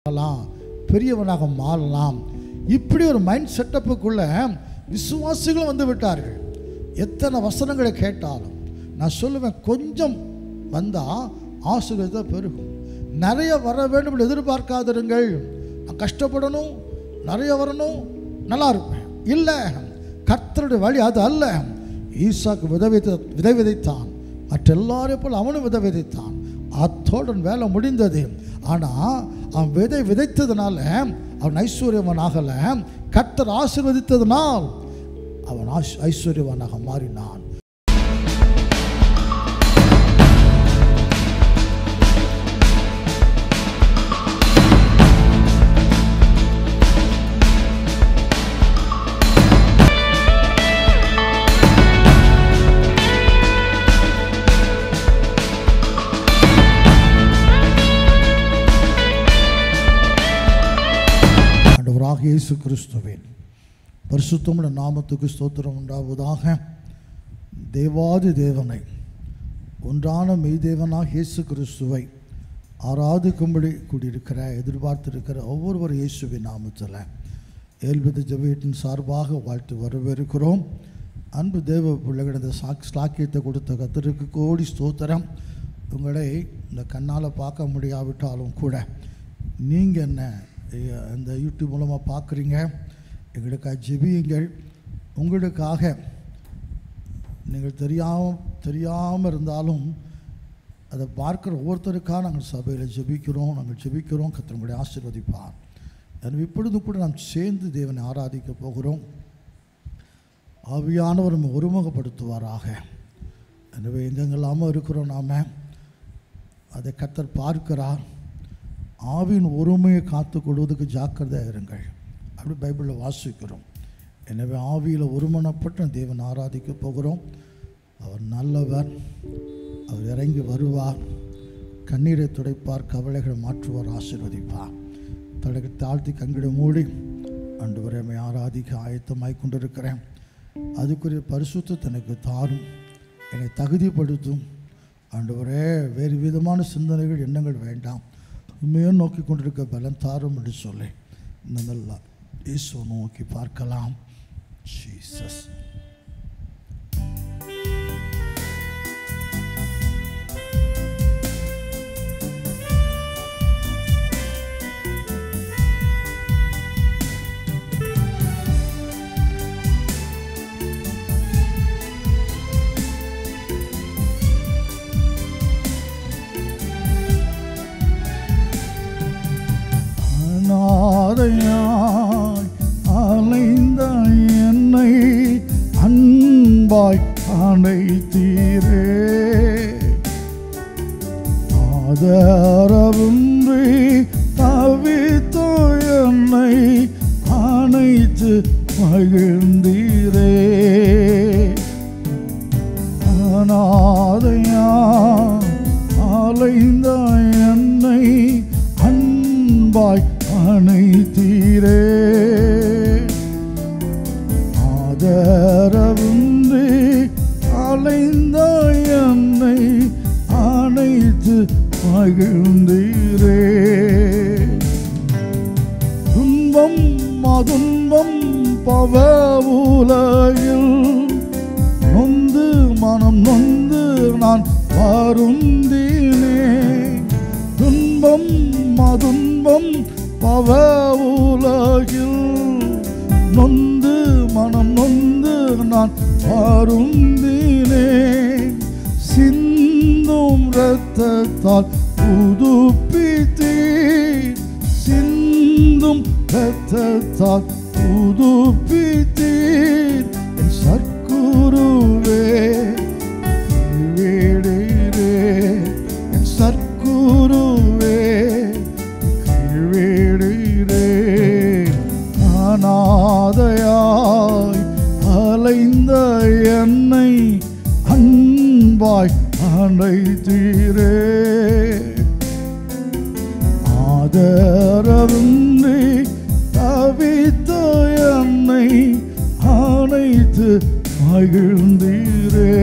பெரியவனாக மாறலாம். இப்படி ஒரு மைண்ட் செட்டப்புக்குள்ள விசுவாசிகளும் வந்து விட்டார்கள். எத்தனை வசனங்களை கேட்டாலும் நான் சொல்லுவேன், கொஞ்சம் வந்தால் ஆசீர்வாதத்தை பெருகும். நிறைய வர வேண்டும் என்று எதிர்பார்க்காதிருங்கள். நான் கஷ்டப்படணும், நிறைய வரணும், நல்லா இருப்பேன். இல்லை, கர்த்தருடைய வழி அது அல்ல. ஈசாக்கு விதை விதைத்தான், மற்ற எல்லாரையும் போல் அவனும் விதை விதைத்தான். அத்தோடு வேலை முடிந்தது. ஆனால் அவன் விதை விதைத்ததுனால அவன் ஐஸ்வர்யவன் ஆகலை. கர்த்தர் ஆசீர்வதித்ததுனால் அவன் ஐஸ்வர்யவனாக மாறினான். இயேசு கிறிஸ்துவின் பரிசுத்தமுள்ள நாமத்துக்கு ஸ்தோத்திரம் உண்டாவதாக. தேவாதி தேவனை, ஒன்றான மெய்தேவனாக இயேசு கிறிஸ்துவை ஆராதிக்கும்படி கூடியிருக்கிற எதிர்பார்த்திருக்கிற ஒவ்வொருவர் இயேசுவின் நாமத்தில் ஏல்பது ஜெபத்தின் சார்பாக வாழ்த்து வரவேற்கிறோம். அன்பு தேவ பிள்ளைகள ஸ்லாக்கியத்தை கொடுத்த கர்த்தருக்கு கோடி ஸ்தோத்திரம். உங்களை இந்த கண்ணால் பார்க்க முடியாவிட்டாலும் கூட நீங்கள் என்ன இந்த யூடியூப் மூலமாக பார்க்குறீங்க, எங்களுக்காக ஜெபியுங்கள். உங்களுக்காக நீங்கள் தெரியாமல் இருந்தாலும் அதை பார்க்குற ஒவ்வொருத்தருக்காக நாங்கள் சபையில் ஜெபிக்கிறோம். கர்த்தர் உங்களை ஆசீர்வதிப்பார். எனவே இப்பொழுது கூட நாம் சேர்ந்து தேவனை ஆராதிக்க போகிறோம். ஆவியானவர் நம்ம ஒருமுகப்படுத்துவாராக. எனவே எங்கெங்கெல்லாமல் இருக்கிறோம் நாம், அதை கர்த்தர் பார்க்கிறார். ஆவியின் ஒருமையை காத்து கொள்வதற்கு ஜாக்கிரதையாக இருங்கள், அப்படி பைபிளில் வாசிக்கிறோம். எனவே ஆவியில் ஒருமனப்பட்டு தேவன் ஆராதிக்க போகிறோம். அவர் நல்லவர், அவர் இறங்கி வருவார், கண்ணீரை துடைப்பார், கவலைகளை மாற்றுவார், ஆசீர்வதிப்பார். தலைகளை தாழ்த்தி கண்களை மூடி ஆண்டவரை ஆராதிக்க ஆயத்தமாய் கொண்டிருக்கிறேன். அதுக்குரிய பரிசுத்தத்தை எனக்கு தாரும், என்னை தகுதிப்படுத்தும். ஆண்டவரே, வேறு விதமான சிந்தனைகள் எண்ணங்கள் வேண்டாம், உண்மையை நோக்கி கொண்டிருக்க பலன் தாரும் என்று சொல்லி நல்லா இயேசுவை நோக்கி பார்க்கலாம். ஜீசஸ். அலைந்த என்னை அன்பாய் அணைத்தீரே, ஆதரவின்றி தவித்த என்னை அணைத்து மகிழ்ந்தீரே. அநாதையா அலைந்த என்னை அன்பாய் அணைத்தீரே, ஆதரவின்றி அலைந்த என்னை அணைத்து மகிழ்ந்தீரே. துன்பம் மதுன்பம் பவ உலகில் நொந்து மனம் நொந்து நான் வருந்தினேன். துன்பம் மதுன்பம் பவ உலகில் நொந்து மனம் நொந்து நான் வருந்தினேன். சிந்தும் இரத்தத்தால் புதுப்பித்தீர், சிந்தும் இரத்தத்தால் புதுப்பித்தீர். என் சற்குருவே கைவிடீரே, என் சற்குருவே கைவிடீரே. அநாதையாய் அலைந்த என்னை அன்பாய் அணைத்தீரே, ஆதரவின்றி தவித்த என்னை அணைத்து மகிழ்ந்தீரே.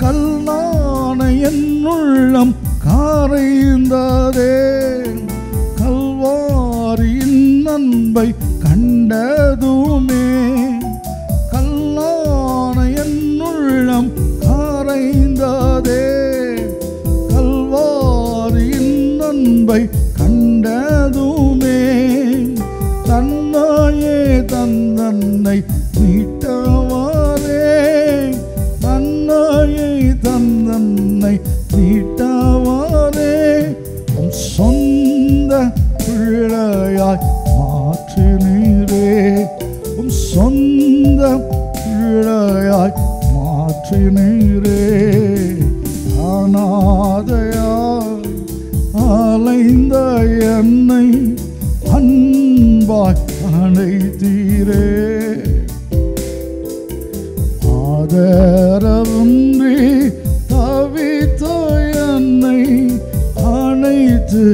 கல்லான என் உள்ளம் காரைந்ததே, அன்பை கண்டதுமே கல்லான என் உள்ளம் கரைந்ததே. கல்வாரியின் அன்பை கண்டதுமே தன்னையே தன்னை மீட்டவாரே. தன்னையே தன்னை மீட்டவாரே. உம் சொந்த பிள்ளையாய் மாற்றினீரே. உம் சொந்த பிள்ளையாய் மாற்றினீரே. அநாதையாய் அலைந்த என்னை அன்பாய் அணைத்தீரே. ஆதரவின்றி தவித்த என்னை அணைத்து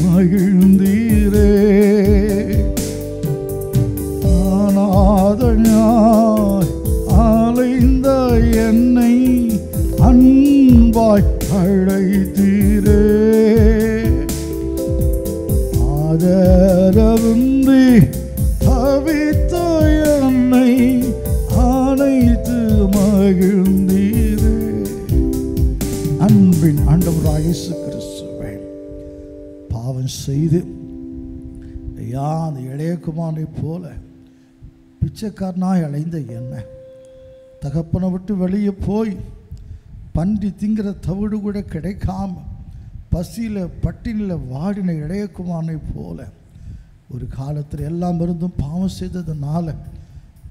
மகிழ்ந்தீரே. அநாதையாய் அலைந்த என்னை அன்பாய் அழைத்தீரே. ஆதரவின்றி தவித்த என்னை அணைத்து மகிழ்ந்தீரே. அன்பின் ஆண்டவராகிய இயேசு கிறிஸ்துவே, பாவம் செய்து ஐயா அந்த இளையகுமாரனை போல பிச்சைக்காரனாய் அலைந்த என்ன தகப்பனை விட்டு வெளியே போய் பன்றி திங்கிற தவிடு கூட கிடைக்காம பசியில் பட்டினியில் வாடின இளையகுமாரனை போல ஒரு காலத்தில் எல்லாம் இருந்தும் பாவம் செய்ததுனால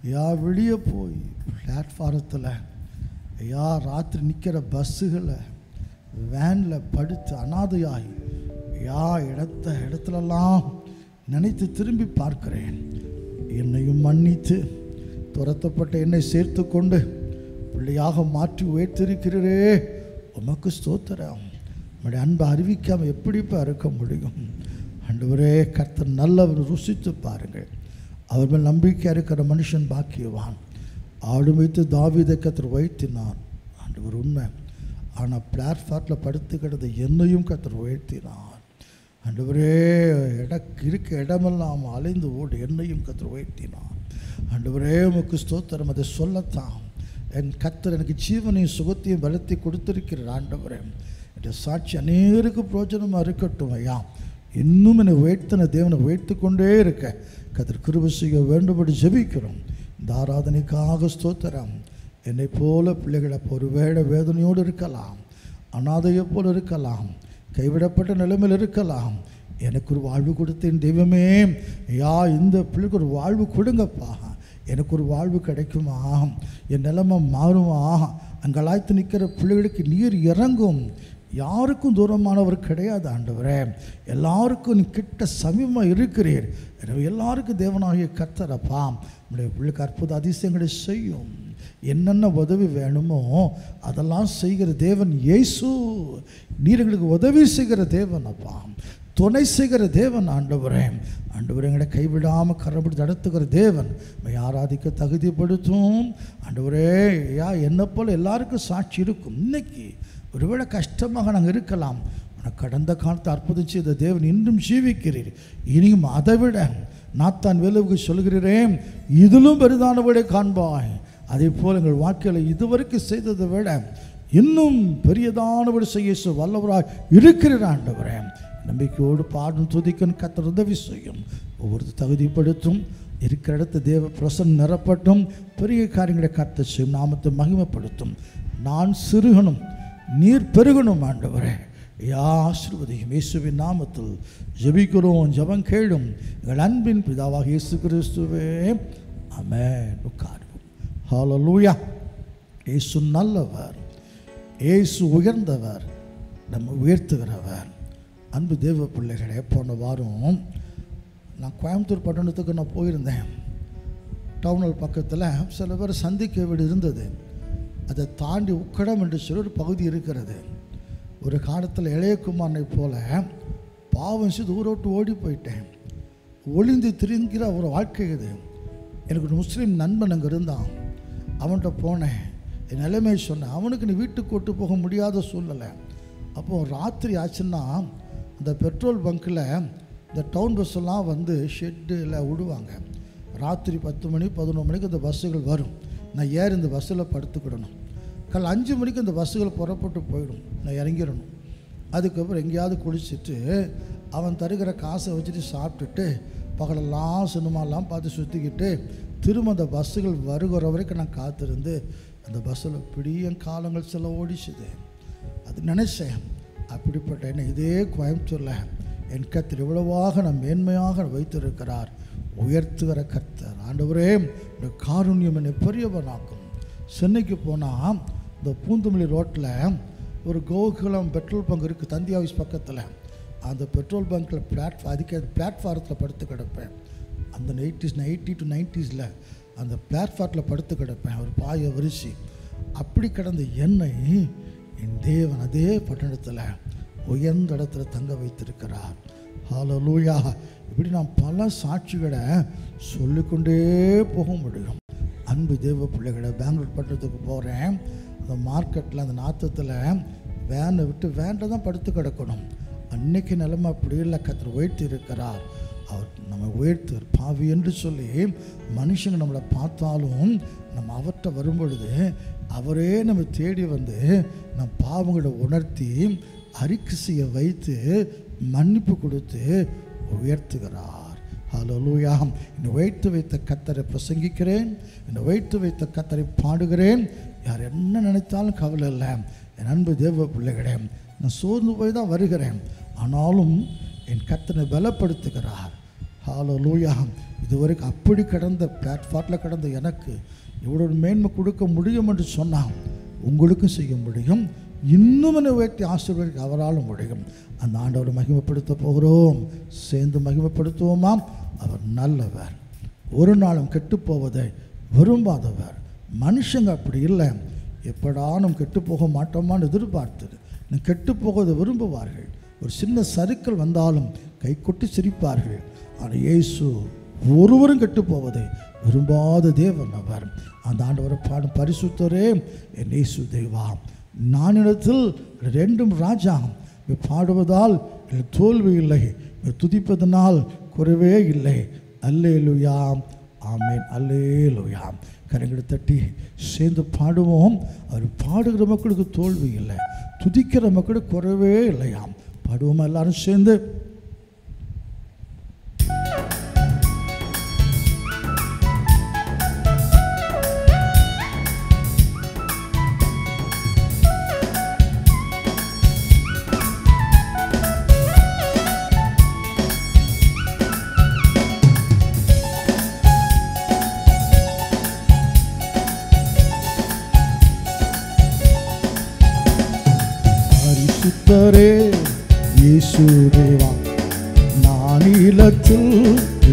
ஐயா வெளியே போய் பிளாட்ஃபாரத்தில் ஐயா ராத்திரி நிற்கிற பஸ்ஸுகளை வேனில் படுத்து அனாதையாய் ஐயா இடத்துலலாம் நினைத்து திரும்பி பார்க்கிறேன். என்னையும் மன்னித்து துரத்தப்பட்ட என்னை சேர்த்து கொண்டு பிள்ளையாக மாற்றி உயர்த்திருக்கிறீரே, உமக்கு ஸ்தோத்திரம். நம்முடைய அன்பை அறிவிக்காமல் எப்படிப்பா இருக்க முடியும்? ஆண்டவரே, கர்த்தர் நல்லவர், ருசித்து பாருங்கள். அவர் மேல் நம்பிக்கை இருக்கிற மனுஷன் பாக்கியவான். ஆடு வைத்து தாவீதை கர்த்தர் உயர்த்தினார், ஆண்டவர் உண்மை. ஆனால் பிளாட்ஃபார்மில் படுத்து கிடந்த என்னையும் கர்த்தர் உயர்த்தினார். ஆண்டவரே, இருக்க இடமெல்லாம் அலைந்து ஓடு என்னையும் கர்த்தர் உயர்த்தினார். ஆண்டவரே, உமக்கு ஸ்தோத்திரம். அதை சொல்லத்தான் என் கர்த்தர் எனக்கு ஜீவனையும் சுகத்தையும் பலத்தை கொடுத்திருக்கிறார். ஆண்டவரே, என்ற சாட்சி அநேருக்கு பிரோஜனமாக இருக்கட்டும் ஐயா. இன்னும் என்னை உயர்த்தின தேவனை உயர்த்து கொண்டே இருக்க கர்த்தர் கிருபை செய்ய வேண்டும்படி ஜெபிக்கிறோம். இந்த ஆராதனைக்காக ஸ்தோத்திரம். என்னை போல பிள்ளைகளை ஒருவேளை வேதனையோடு இருக்கலாம், அனாதையை போல் இருக்கலாம், கைவிடப்பட்ட நிலைமையில் இருக்கலாம். எனக்கு ஒரு வாழ்வு கொடுத்தேன் தெய்வமே, ஐயா இந்த பிள்ளைக்கு ஒரு வாழ்வு கொடுங்கப்பா. எனக்கு ஒரு வாழ்வு கிடைக்குமா? என் நிலைமை மாறுமா? அங்கலாய்த்து நிற்கிற பிள்ளைகளுக்கு நீர் இறங்கும். யாருக்கும் தூரமானவர் கிடையாது ஆண்டவரே. எல்லாருக்கும் நீ கிட்ட சமீபமாக இருக்கிறீர். எனவே எல்லாருக்கும் தேவனாகிய கர்த்தரப்பா நம்முடைய பிள்ளைக்கு அற்புத அதிசயங்களை செய்யும். என்னென்ன உதவி வேணுமோ அதெல்லாம் செய்கிற தேவன் இயேசு. நீர் எங்களுக்கு உதவி செய்கிற தேவன் அப்பா, துணை செய்கிற தேவன் ஆண்டவரே. ஆண்டவரே, எங்களை கைவிடாமல் கரப்பிடி நடத்துகிற தேவன் ஆராதிக்க தகுதிப்படுத்தும். ஆண்டவரே, ஐயா என்னை போல் எல்லாருக்கும் சாட்சி இருக்கும். இன்னைக்கு ஒருவேளை கஷ்டமாக நாங்கள் இருக்கலாம், ஆனால் கடந்த காலத்தை அற்புதம் செய்த தேவன் இன்றும் ஜீவிக்கிறீர். இனியும் அதை விட நாத்தான் வேலுவுக்கு சொல்கிறேன், இதிலும் பெரிதானவரை காண்பாய். அதே போல் எங்கள் வாழ்க்கையில் இதுவரைக்கும் செய்ததை விட இன்னும் பெரியதானவரை செய்ய வல்லவராய் இருக்கிற ஆண்டவரே. நம்பிக்கையோடு பாடும் துதிக்கணும். கர்த்தர் உதவி செய்யும். ஒவ்வொரு தகுதிப்படுத்தும். இருக்கிற இடத்து தேவ பிரசன்னம் நிரப்பட்டும். பெரிய காரியங்களை கர்த்தர் செய்யும். நாமத்தை மகிமைப்படுத்தும். நான் சிறுகணும், நீர் பெருகணும் ஆண்டவரே. ஆசீர்வதியும். இயேசுவின் நாமத்தில் ஜெபிக்கிறோம், ஜெபம் கேளும் எங்கள் அன்பின் பிதாவாக இயேசு கிறிஸ்துவே, ஆமென். உட்காருவோம். ஹல்லேலூயா. இயேசு நல்லவர், இயேசு உயர்ந்தவர், நம்ம உயர்த்துகிறவர். அன்பு தேவ பிள்ளைகளே, போன வாரம் நான் கோயம்புத்தூர் பட்டணத்துக்கு நான் போயிருந்தேன். டவுனல் பக்கத்தில் சில பேர் சந்திக்க வீடு இருந்தது. அதை தாண்டி உக்கடம் என்று சொல்லி ஒரு பகுதி இருக்கிறது. ஒரு காலத்தில் இளையகுமாரனை போல பாவம் செய்து ஊரோட்டு ஓடி போயிட்டேன். ஒளிந்து திரிங்கிற ஒரு வாழ்க்கை இது. எனக்கு ஒரு முஸ்லீம் நண்பன் அங்கே இருந்தான். அவன்கிட்ட போனேன், என் நிலைமையை சொன்னேன். அவனுக்கு நீ வீட்டுக்கு கூட்டு போக முடியாத சூழ்நிலை. அப்போது ராத்திரி ஆச்சுன்னா அந்த பெட்ரோல் பங்க்கில் இந்த டவுன் பஸ்ஸெல்லாம் வந்து ஷெட்டில் விடுவாங்க. ராத்திரி 10 மணி 11 மணிக்கு இந்த பஸ்ஸுகள் வரும். நான் ஏறி இந்த பஸ்ஸில் படுத்துக்கிடணும். காலை 5 மணிக்கு இந்த பஸ்ஸுகள் புறப்பட்டு போயிடும். நான் இறங்கிடணும். அதுக்கப்புறம் எங்கேயாவது குளிச்சுட்டு அவன் தருகிற காசை வச்சுட்டு சாப்பிட்டுட்டு பகலெல்லாம் சினிமாலாம் பார்த்து சுற்றிக்கிட்டு திரும்ப அந்த பஸ்ஸுகள் வருகிற வரைக்கும் நான் காத்திருந்து அந்த பஸ்ஸில் பிடிய காலங்கள் சில ஓடிச்சுது. அது நினச்சேன், அப்படிப்பட்ட என்ன இதே கோயம்புத்தூரில் என் கர்த்தர் இவ்வளவாக நான் மேன்மையாக வைத்திருக்கிறார். உயர்த்துகிற கர்த்தர். ஆண்டவரே, இந்த காருண்யம் என்னை பெரியவனாக்கும். சென்னைக்கு போனால் இந்த பூந்துமல்லி ரோட்டில் ஒரு கோகுலம் பெட்ரோல் பங்க் இருக்குது, தந்தி ஆஃபீஸ் பக்கத்தில். அந்த பெட்ரோல் பங்க்கில் அதுக்கு பிளாட்ஃபாரத்தில் படுத்து கிடப்பேன். அந்த 80 to 90s அந்த பிளாட்ஃபாரத்தில் படுத்து கிடப்பேன், ஒரு பாயை விரிச்சு. அப்படி கிடந்த என்னை என் தேவன் அதே பட்டணத்தில் உயர்ந்த இடத்துல தங்க வைத்திருக்கிறார். ஹல்லேலூயா. இப்படி நான் பல சாட்சிகளை சொல்லிக்கொண்டே போக முடியும். அன்பு தேவ பிள்ளைகளை, பெங்களூர் பட்டணத்துக்கு போகிறேன். அந்த மார்க்கெட்டில் அந்த நாத்தத்தில் வேனை விட்டு வேண்டை தான் படுத்து கிடக்கணும். அன்னைக்கு நிலைமை அப்படி இல்லை. கர்த்தர் உயர்த்தி இருக்கிறார். அவர் நம்ம உயர்த்துவார். பாவி என்று சொல்லி மனுஷங்க நம்மளை பார்த்தாலும் நம்ம அவர்கிட்ட வரும்பொழுது அவரே நம்ம தேடி வந்து நம் பாவங்களை உணர்த்தி அறிக்கை செய்ய வைத்து மன்னிப்பு கொடுத்து உயர்த்துகிறார். ஹல்லேலூயா. என்னை உயர்த்து வைத்த கர்த்தரை பிரசங்கிக்கிறேன், என்னை உயர்த்து வைத்த கர்த்தரை பாடுகிறேன். யார் என்ன நினைத்தாலும் கவலை இல்லை. என் அன்பு தேவ பிள்ளைகளே, நான் சோர்ந்து போய் தான் வருகிறேன், ஆனாலும் என் கர்த்தரை பலப்படுத்துகிறார். ஹல்லேலூயா. இதுவரைக்கும் அப்படி கிடந்த பிளாட்ஃபார்மில் கிடந்த எனக்கு இவ்வளோ மேன்மை கொடுக்க முடியும் என்று சொன்னால் உங்களுக்கும் செய்ய முடியும். இன்னும் என்னை உயர்த்தி ஆசீர்வதிக்க அவராலும் முடியும். அந்த ஆண்டவரை மகிமைப்படுத்த போகிறோம். சேர்ந்து மகிமைப்படுத்துவோமா? அவர் நல்லவர், ஒரு நாளும் கெட்டு போவதை விரும்பாதவர். மனுஷங்க அப்படி இல்லை. எப்படா நம்ம கெட்டு போக மாட்டோமான்னு எதிர்பார்த்து கெட்டு போவதை விரும்புவார்கள். ஒரு சின்ன சறுக்கல் வந்தாலும் கை கொட்டி சிரிப்பார்கள். ஆனால் இயேசு ஒருவரும் கெட்டு போவதை விரும்பாத தேவன் அவர். அந்த ஆண்டவரை பாடும் பரிசுத்தரே என் இயேசு தேவா, நானிடத்தில் 2 ராஜா, பாடுவதால் தோல்வி இல்லை, துதிப்பதனால் குறைவே இல்லை. அல்லேலூயா, ஆமேன், அல்லேலூயா. கரங்களை தட்டி சேர்ந்து பாடுவோம். அவர் பாடுகிற மக்களுக்கு தோல்வி இல்லை, துதிக்கிற மக்களுக்கு குறைவே இல்லையாம். பாடுவோமா எல்லாரும் சேர்ந்து? பரிசுத்தரே இயேசு தேவா, நானிலத்தில்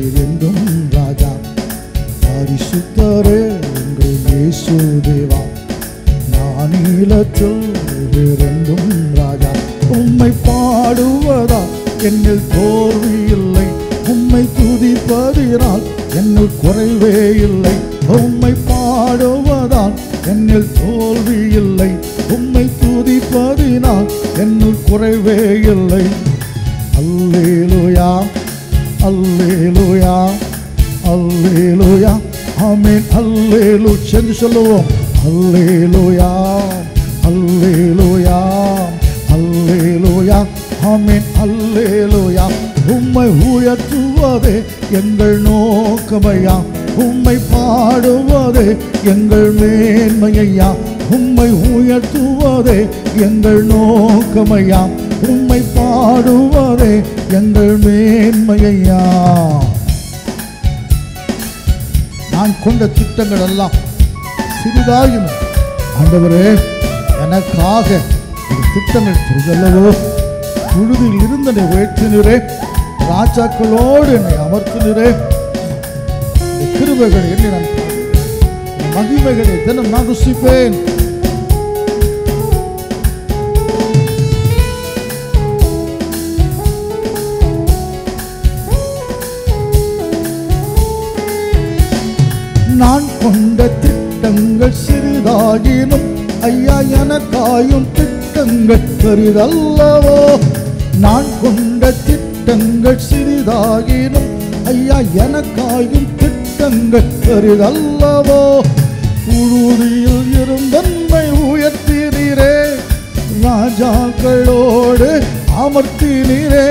இருந்தும் ராஜா. பரிசுத்தரே என்று இயேசு தேவா, நானிலத்தில் இருந்தும் ராஜா. உம்மை பாடுவதா என்னில் தோல்வி இல்லை, உம்மை துதிப்பதினால் என்னில் குறைவே இல்லை. உம்மை பாடுவதால் என்னில் தோல்வி இல்லை, உம்மை துதிப்பதினால் என்னில் குறைவே இல்லை. அல்லேலூயா, அல்லேலூயா, அல்லேலூயா, ஆமென், அல்லேலூயா. சென்று சொல்லுவோம். அல்லேலூயா, அல்லேலூயா, அல்லேலூயா, ஆமென், அல்லேலூயா. உம்மை உயர்த்துவதே எங்கள் நோக்கமையா, உம்மை பாடுவதே எங்கள் மேன்மையா. உம்மை உயர்த்துவதே எங்கள் நோக்கமையா, உம்மை பாடுவதே எங்கள் மேன்மையா. நான் கொண்ட திட்டங்கள் எல்லாம் சிறிதாயினும் ஆண்டவரே எனக்காக இந்த திட்டங்கள் பெரிதல்லவோ. புழுதியில் இருந்து என்னை உயர்த்தினரே, ராஜாக்களோடு என்னை அமர்த்தினரே. கிருபைகளை எண்ணி நான் மகிமைகளை தினம் நான் ருசிப்பேன். நான் கொண்ட திட்டங்கள் சிறிதாகினும் ஐயா எனக்காயும் திட்டங்கள் பெரிதல்லவோ. நான் கொண்ட திட்டங்கள் சிறிதாகினும் சிறிதாகினும் ஐயா எனக்காயும் திட்டங்கள் பெரிதல்லவோ. புழுதியில் இருந்தன்மை உயர்த்தினீரே, ராஜாக்களோடு அமர்த்தினீரே.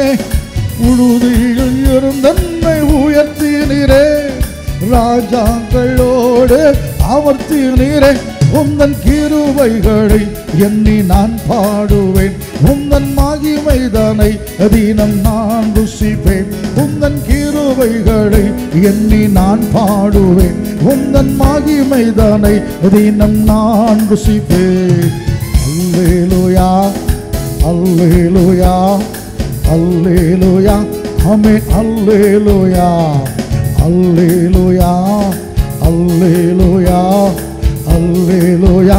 புழுதியில் இருந்தன்மை உயர்த்தினீரே, ராஜாக்களோடு அமர்த்தினீரே. உந்தன் கிருபைகளை எண்ணி நான் பாடுவேன், உந்தன் மகிமைதனை தினம் நான் ருசிப்பேன். உந்தன் கிருபைகளை எண்ணி நான் பாடுவேன், உந்தன் மகிமைதனை தினம் நான் ருசிப்பேன். அல்லேலூயா அல்லேலூயா அல்லேலூயா ஆமென். அல்லேலூயா அல்லேலூயா அல்லேலூயா அல்லேலூயா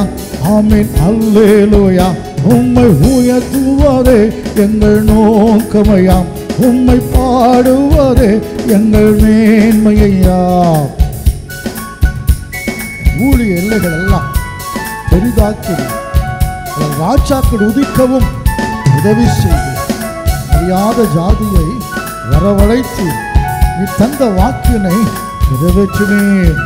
ஆமென். அல்லேலூயா. உம்மை உயர்த்துவதே எங்கள் நோக்கமையாம், உம்மை பாடுவதே எங்கள் மேன்மையா. ஊழிய எல்லைகள் எல்லாம் பெரிதாக்கி ராஜாக்கள் உதிக்கவும் உதவி செய்து அறியாத ஜாதியை வரவழைத்து நீ தந்த வாக்கினை நிறைவேற்றினேன்.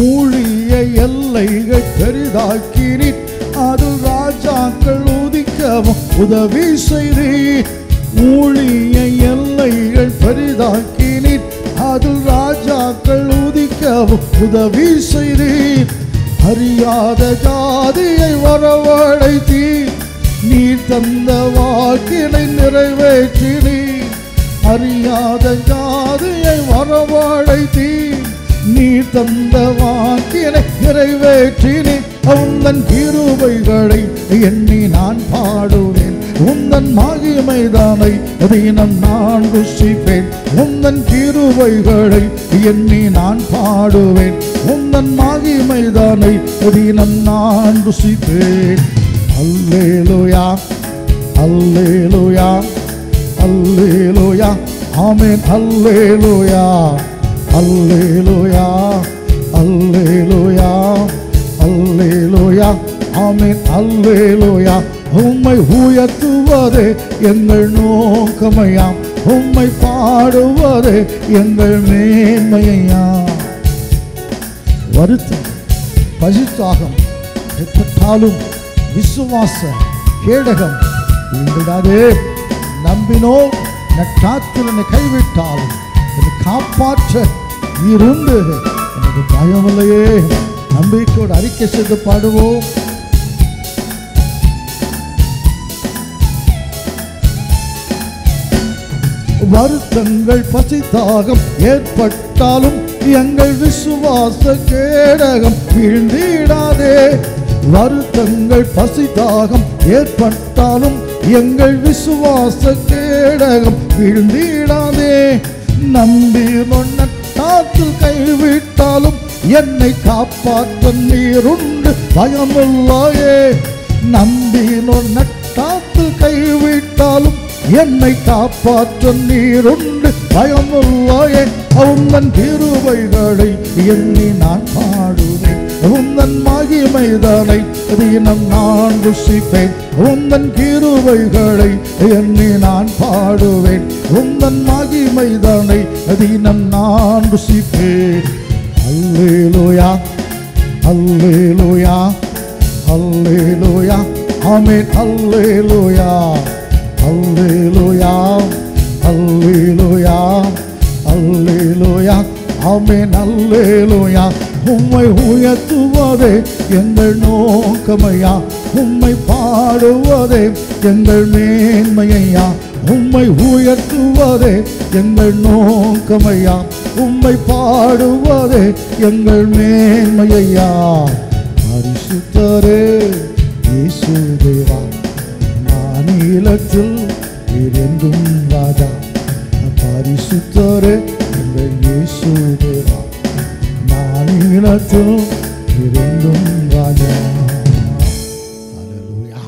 ஊழிய எல்லைகள் பெரிதாக்கினீர், அது ராஜாக்கள் உதிக்கவும் உதவி செய்தீர். ஊழிய எல்லைகள் பெரிதாக்கினீர், அது ராஜாக்கள் உதிக்கவும் உதவி செய்தீர். அறியாத ஜாதியை வரவழைத்தீர், நீர் தந்த வாக்கினை நிறைவேற்றினீர். அறியாத ஜாதியை வரவழைத்தீர், நீர் தந்த வாக்கினை நிறைவேற்றினீர். உந்தன் கிருபைகளை எண்ணி நான் பாடுவேன், உந்தன் மகிமைதனை தினம் நான் ருசிப்பேன். உந்தன் கிருபைகளை எண்ணி நான் பாடுவேன், உந்தன் மகிமைதனை தினம் நான் ருசிப்பேன். அல்லேலூயா அல்லேலூயா அல்லேலூயா ஆமென். அல்லேலூயா அல்லேலூயா அல்லேலூயா அல்லேலூயா ஆமென். அல்லேலூயா. உம்மை உயர்த்துவதே எங்கள் நோக்கமையாம், உம்மை பாடுவதே எங்கள் மேன்மையா. வருத்தம் பசித்தாகம் எப்பட்டாலும் விசுவாச கேடகம் விடாதே. நம்பினோ நட்டாத்தில் என்னை கைவிட்டாலும் என்னை காப்பாற்ற நீர் உண்டு, எனக்கு பயமில்லையே. நம்பிக்கையோடு அறிக்கை செய்து பாடுவோம். வருத்தங்கள் பசித்தாகம் ஏற்பட்டாலும் எங்கள் விசுவாச கேடகம் வீழ்ந்திடாதே. வருத்தங்கள் பசித்தாகம் ஏற்பட்டாலும் எங்கள் விசுவாச கேடகம் வீழ்ந்திடாதே. நம்பி நட்டாத்தில் கைவிட்டாலும் என்னை காப்பாற்ற நீருண்டு, பயமில்லையே. நம்பி நட்டாத்தில் கைவிட்டாலும் என்னை காப்பாற்ற நீருண்டு, பயமில்லையே. உந்தன் கிருபைகளை எண்ணி நான் பாடுவேன், உந்தன் மகிமைதனை தினம் நான் ருசிப்பேன். உந்தன் கிருபைகளை எண்ணி நான் பாடுவேன், உந்தன் மகிமைதனை தினம் நான் ருசிப்பேன். அல்லேலூயா அல்லேலூயா அல்லேலூயா ஆமென். அல்லேலூயா அல்லேலூயா அல்லேலூயா அல்லேலூயா ஆமென். அல்லேலூயா. உம்மை உயர்த்துவதே எங்கள் நோக்கமையா, உம்மை பாடுவதே எங்கள் மேன்மையா. உம்மை உயர்த்துவதே எங்கள் நோக்கமையா, உம்மை பாடுவதே எங்கள் மேன்மையா. பரிசுத்தரே இயேசு தேவா, மாநிலத்தில் என்றும் ராஜா. பரிசுத்தரே எங்கள் இயேசு தேவா, மாநிலத்தில் என்றும் ராஜா. அல்லேலூயா.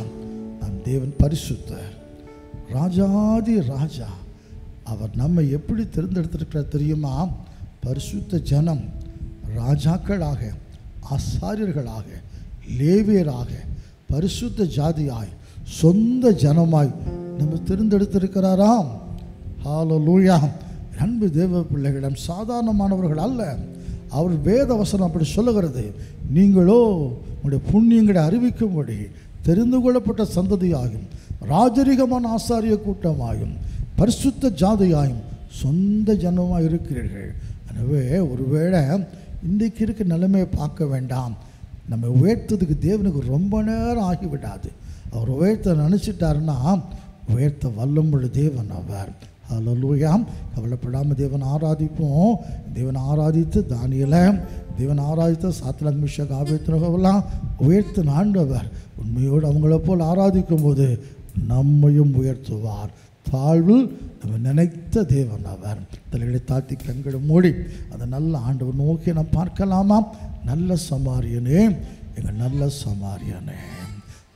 நம் தேவன் பரிசுத்தர், ராஜாதி ராஜா. அவர் நம்மை எப்படி தேர்ந்தெடுத்திருக்கிறார் தெரியுமா? பரிசுத்த ஜனம், ராஜாக்களாக ஆசாரியர்களாக, லேவியராக, பரிசுத்த ஜாதியாய், சொந்த ஜனமாய் நம்ம தேர்ந்தெடுத்திருக்கிறாராம். ஹல்லேலூயா. அன்பு தேவ பிள்ளைகளிடம் சாதாரணமானவர்கள் அல்ல. அவர் வேத வசனம் அப்படி சொல்லுகிறது. நீங்களோ உங்களுடைய புண்ணியங்களை அறிவிக்கும்படி தெரிந்து கொள்ளப்பட்ட சந்ததியாகும், ராஜரிகமான ஆசாரிய கூட்டமாயும், பரிசுத்த ஜாதியாயும், சொந்த ஜனமாக இருக்கிறீர்கள். எனவே ஒருவேளை இன்றைக்கு இருக்க நிலைமையை பார்க்க வேண்டாம். நம்ம உயர்த்ததுக்கு தேவனுக்கு ரொம்ப நேரம் ஆகிவிடாது. அவர் உயர்த்த நினச்சிட்டாருன்னா உயர்த்த வல்லமுள்ள தேவன் அவர். ஹல்லேலூயா. கவலைப்படாமல் தேவன் ஆராதிப்போம். தேவன் ஆராதித்து தானியேலை, தேவன் ஆராதித்த சாத்ராக் மேஷாக் ஆபேத்நேகோவெல்லாம் உயர்த்து ஆண்டவர். உண்மையோடு அவங்கள போல் ஆராதிக்கும் போது நம்மையும் உயர்த்துவார். தாழ்வில் நம்ம நினைத்த தேவன் அவர். தலைகளை தாழ்த்தி கண்களை மூடி அந்த நல்ல ஆண்டவர் நோக்கி நாம் பார்க்கலாமா? நல்ல சமாரியனே, எங்கள் நல்ல சமாரியனே.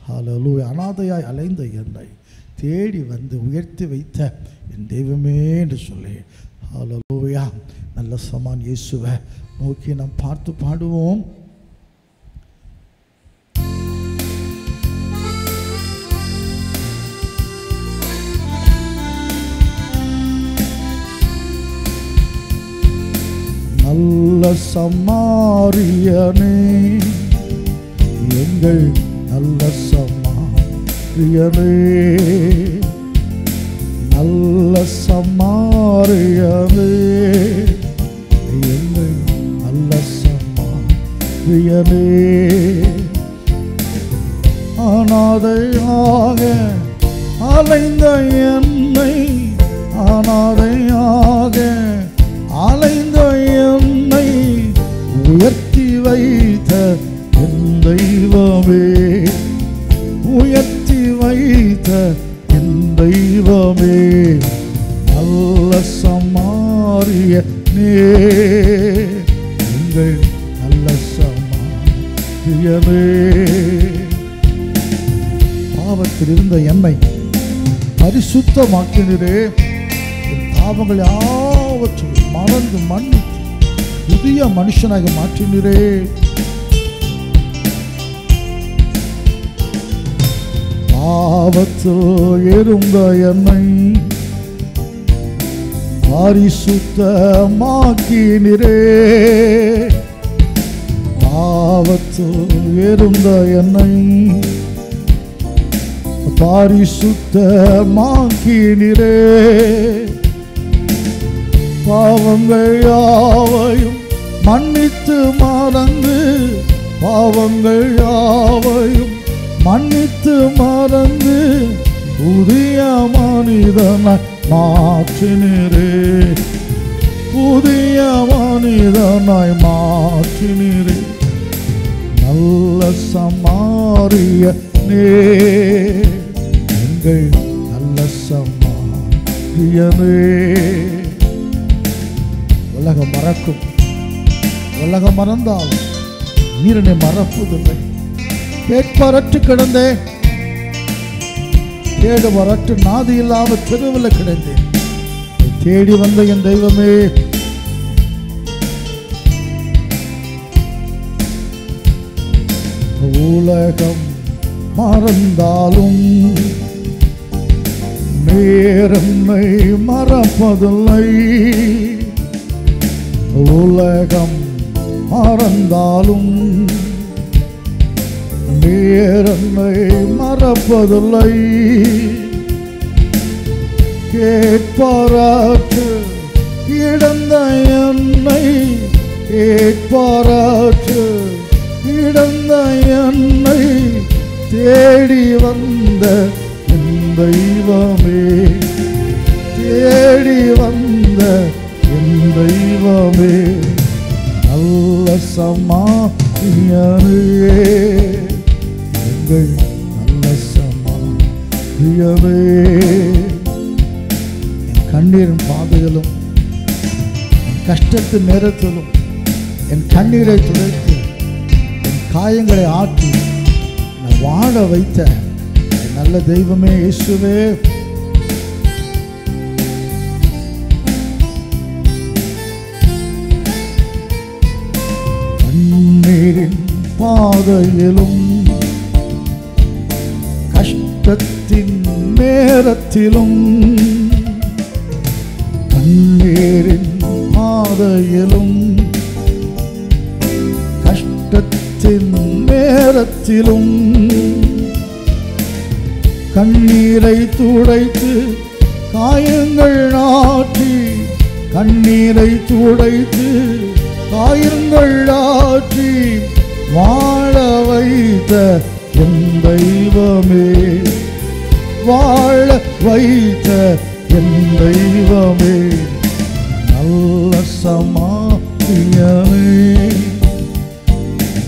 ஹல்லேலூயா. அனாதையாய் அலைந்த என்னை தேடி வந்து உயர்த்தி வைத்த என் தெய்வமே என்று சொல்லி ஹல்லேலூயா. நல்ல சமான் இயேசுவை நோக்கி நாம் பார்த்து பாடுவோம். நல்ல சமாரியனே, எங்கள் நல்ல சமாரியனே, நல்ல சமாரியனே, எங்கள் நல்ல சமாரியனே. அனாதையாக அலைந்த என்னை, அனாதையாக அலைந்த என்னை உயர்த்தி வைத்த என் தெய்வமே, உயர்த்தி வைத்த என் தெய்வமே. நல்ல சமாரியனே, எங்கள் நல்ல சமாரியனே. பாவத்தில் இருந்த என்னை பரிசுத்தமாக்கினரே, என் பாவங்கள் யாவற்றையும் மறந்து மன்னித்து புதிய மனுஷனாக மாற்றினரே. பாவத்தில் இருந்த என்னை பரிசுத்தமாக்கினரே, பாவத்தில் இருந்த என்னை பரிசுத்தமாக்கினரே. பாவங்கள் யாவையும் மன்னித்து மறந்து, பாவங்கள் யாவையும் மன்னித்து மறந்து புதிய மனிதனாய் மாற்றினரே, புதிய மனிதனாய் மாற்றினரே. நல்ல சமாரியனே, எங்கள் நல்ல சமாரியனே. உலகம் மறக்கும், உலகம் மறந்தால் நீரனை மறப்பதில்லை. கேட்பறற்று கிடந்தேன், தேடுவறற்று நாதி இல்லாமல் தெருவில் கிடந்தேன். தேடி வந்த என் தெய்வமே, உலகம் மறந்தாலும் நேரம்மை மறப்பதில்லை. உலகம் மறந்தாலும் நேரம்மை மறப்பதில்லை. கேட்பாராற்று கிடந்த என்னை, கேட்பாராற்று கிடந்த என்னை தேடி வந்த என் தெய்வமே, தேடி வந்த என் தெய்வமே. நல்ல சமாரியனே, எங்கள் நல்ல சமாரியனே. என் கண்ணீரின் பாதையிலும், என் கஷ்டத்தின் நேரத்திலும் என் கண்ணீரை துடைத்து, என் காயங்களை ஆற்றி நான் வாழ வைத்த என் நல்ல தெய்வமே இயேசுவே. கண்ணீரின் பாதையிலும் கஷ்டத்தின் நேரத்திலும் கண்ணீரின் பாதையிலும் கஷ்டத்தின் நேரத்திலும் கண்ணீரை துடைத்து காயங்கள் ஆற்றி கண்ணீரை துடைத்து காயங்கள் ஆற்றி வாழ வைத்த என் தெய்வமே, வாழ வைத்த என் தெய்வமே, நல்ல சமாரியனே,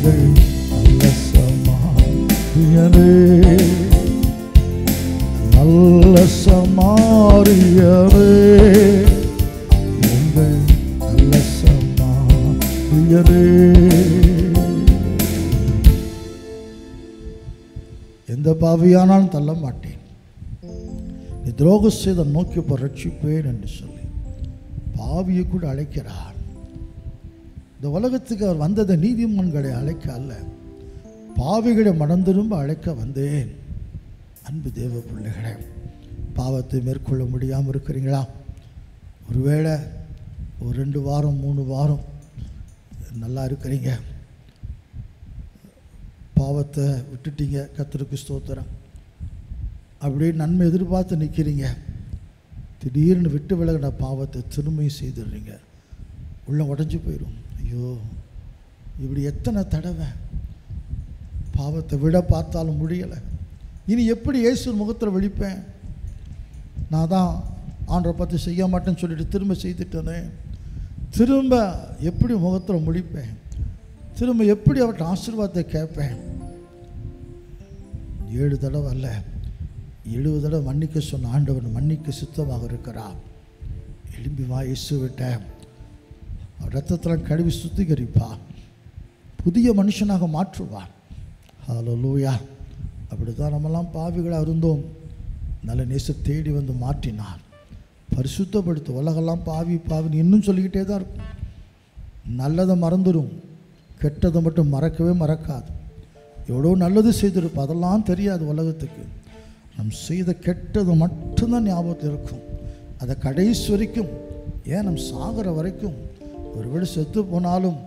நல்ல சமாரியனே, நல்ல சமாரியனே, நல்ல சமாரியனே. எந்த பாவியானாலும் தள்ள மாட்டேன், நீ துரோகம் செய்த நோக்கி ரட்சிப்பேன் என்று சொல்லி பாவியை கூட அழைக்கிறார். இந்த உலகத்துக்கு அவர் வந்ததை நீதிமான்களை அழைக்க அல்ல, பாவிகளை மனம் திரும்ப அழைக்க வந்தேன். அன்பு தேவ பிள்ளைகளே, பாவத்தை மேற்கொள்ள முடியாமல் இருக்கிறீங்களா? ஒருவேளை ஒரு 2 வாரம் 3 வாரம் நல்லா இருக்கிறீங்க, பாவத்தை விட்டுட்டீங்க, கர்த்தருக்கு ஸ்தோத்திரம், அப்படியே நன்மை எதிர்பார்த்து நிற்கிறீங்க. திடீர்னு விட்டு விலகின பாவத்தை திரும்பியும் செய்துடுறீங்க, உள்ள உடஞ்சி போயிடும். ஐயோ, இப்படி எத்தனை தடவை பாவத்தை விட பார்த்தாலும் முடியலை, இனி எப்படி இயேசு முகத்தில் விழிப்பேன்? நான் தான் ஆண்டரை பற்றி செய்ய மாட்டேன்னு சொல்லிட்டு திரும்ப செய்துட்டேனே, திரும்ப எப்படி முகத்தில் முழிப்பேன்? திரும்ப எப்படி அவர்கிட்ட ஆசீர்வாதத்தை கேட்பேன்? 7 தடவை அல்ல, 70 தடவை மன்னிக்க சொன்ன ஆண்டவன் மன்னிக்க சித்தமாக இருக்கிறார். எழும்பி வா, இயேசு விட்ட ரத்தத்தில் கழுவி சுத்திகரிப்பா, புதிய மனுஷனாக மாற்றுவார். ஹல்லேலூயா. அப்படி தான் நம்மெல்லாம் பாவிகளாக இருந்தோம், நல்ல நேச தேடி வந்து மாற்றினார், பரிசுத்தப்படுத்த. உலகெல்லாம் பாவி பாவின்னு இன்னும் சொல்லிக்கிட்டே தான் இருக்கும். நல்லதை மறந்துடும், கெட்டதை மட்டும் மறக்கவே மறக்காது. எவ்வளோ நல்லது செய்திருப்போம், அதெல்லாம் தெரியாது உலகத்துக்கு. நம் செய்த கெட்டது மட்டும்தான் ஞாபகத்தில் இருக்கும். அதை கடைசி வரைக்கும், ஏன் நம் சாகிற வரைக்கும், ஒருவேளை செத்து போனாலும்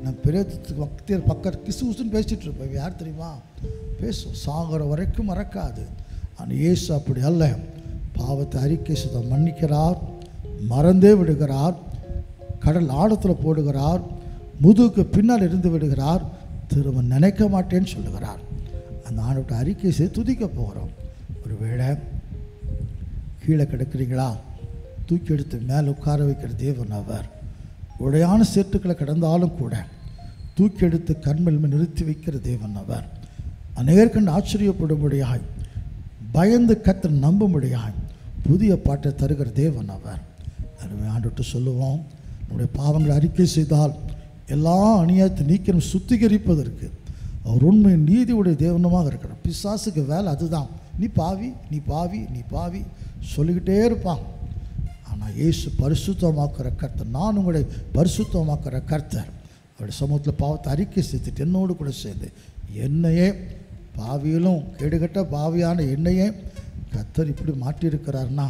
நம் பிரேதத்துக்கு பக்தியர் பக்கத்து கிசுன்னு பேசிகிட்டு இருப்போம். யார் தெரியுமா? பேசும், சாகிற வரைக்கும் மறக்காது. ஆனால் இயேசு அப்படி அல்ல, பாவத்தை அறிக்கை செய்த மன்னிக்கிறார், மறந்தே விடுகிறார், கடல் ஆழத்தில் போடுகிறார், முதுகுக்கு பின்னால் இருந்து விடுகிறார், திரும்ப நினைக்க மாட்டேன்னு சொல்லுகிறார். அந்த ஆண்டவர்கிட்ட அறிக்கை செய்து துதிக்க போகிறோம். ஒருவேளை கீழே கிடக்கிறீங்களா? தூக்கி எடுத்து மேலே உட்கார வைக்கிற தேவன் அவர். உடையான சேட்டுக்களை கிடந்தாலும் கூட தூக்கி எடுத்து கண்மேல் நிறுத்தி வைக்கிற தேவன் அவர். அநேகர்கண்டு ஆச்சரியப்படும்படியாய், பயந்து கர்த்தரை நம்பும்படியாய் புதிய பாட்டை தருகிற தேவன் அவர். எனவே ஆண்டவர்கிட்ட சொல்லுவோம், நம்முடைய பாவங்களை அறிக்கை செய்தால் எல்லா அநியாயத்தை நீக்கணும், சுத்திகரிப்பதற்கு அவர் உண்மை நீதியுடைய தேவனமாக இருக்கிறார். பிசாசுக்கு வேலை அதுதான், நீ பாவி, நீ பாவி, நீ பாவி சொல்லிக்கிட்டே இருப்பான். ஆனால் இயேசு பரிசுத்தமாக்குற கர்த்தர், நான் உங்களை பரிசுத்தமாக்குற கர்த்தர். அவருடைய சமூகத்தில் பாவத்தை அறிக்கை செய்துட்டு என்னோடு கூட சேர்ந்து என்னையே, பாவியிலும் கேடுகட்ட பாவியான என்னையே கர்த்தர் இப்படி மாற்றியிருக்கிறார்னா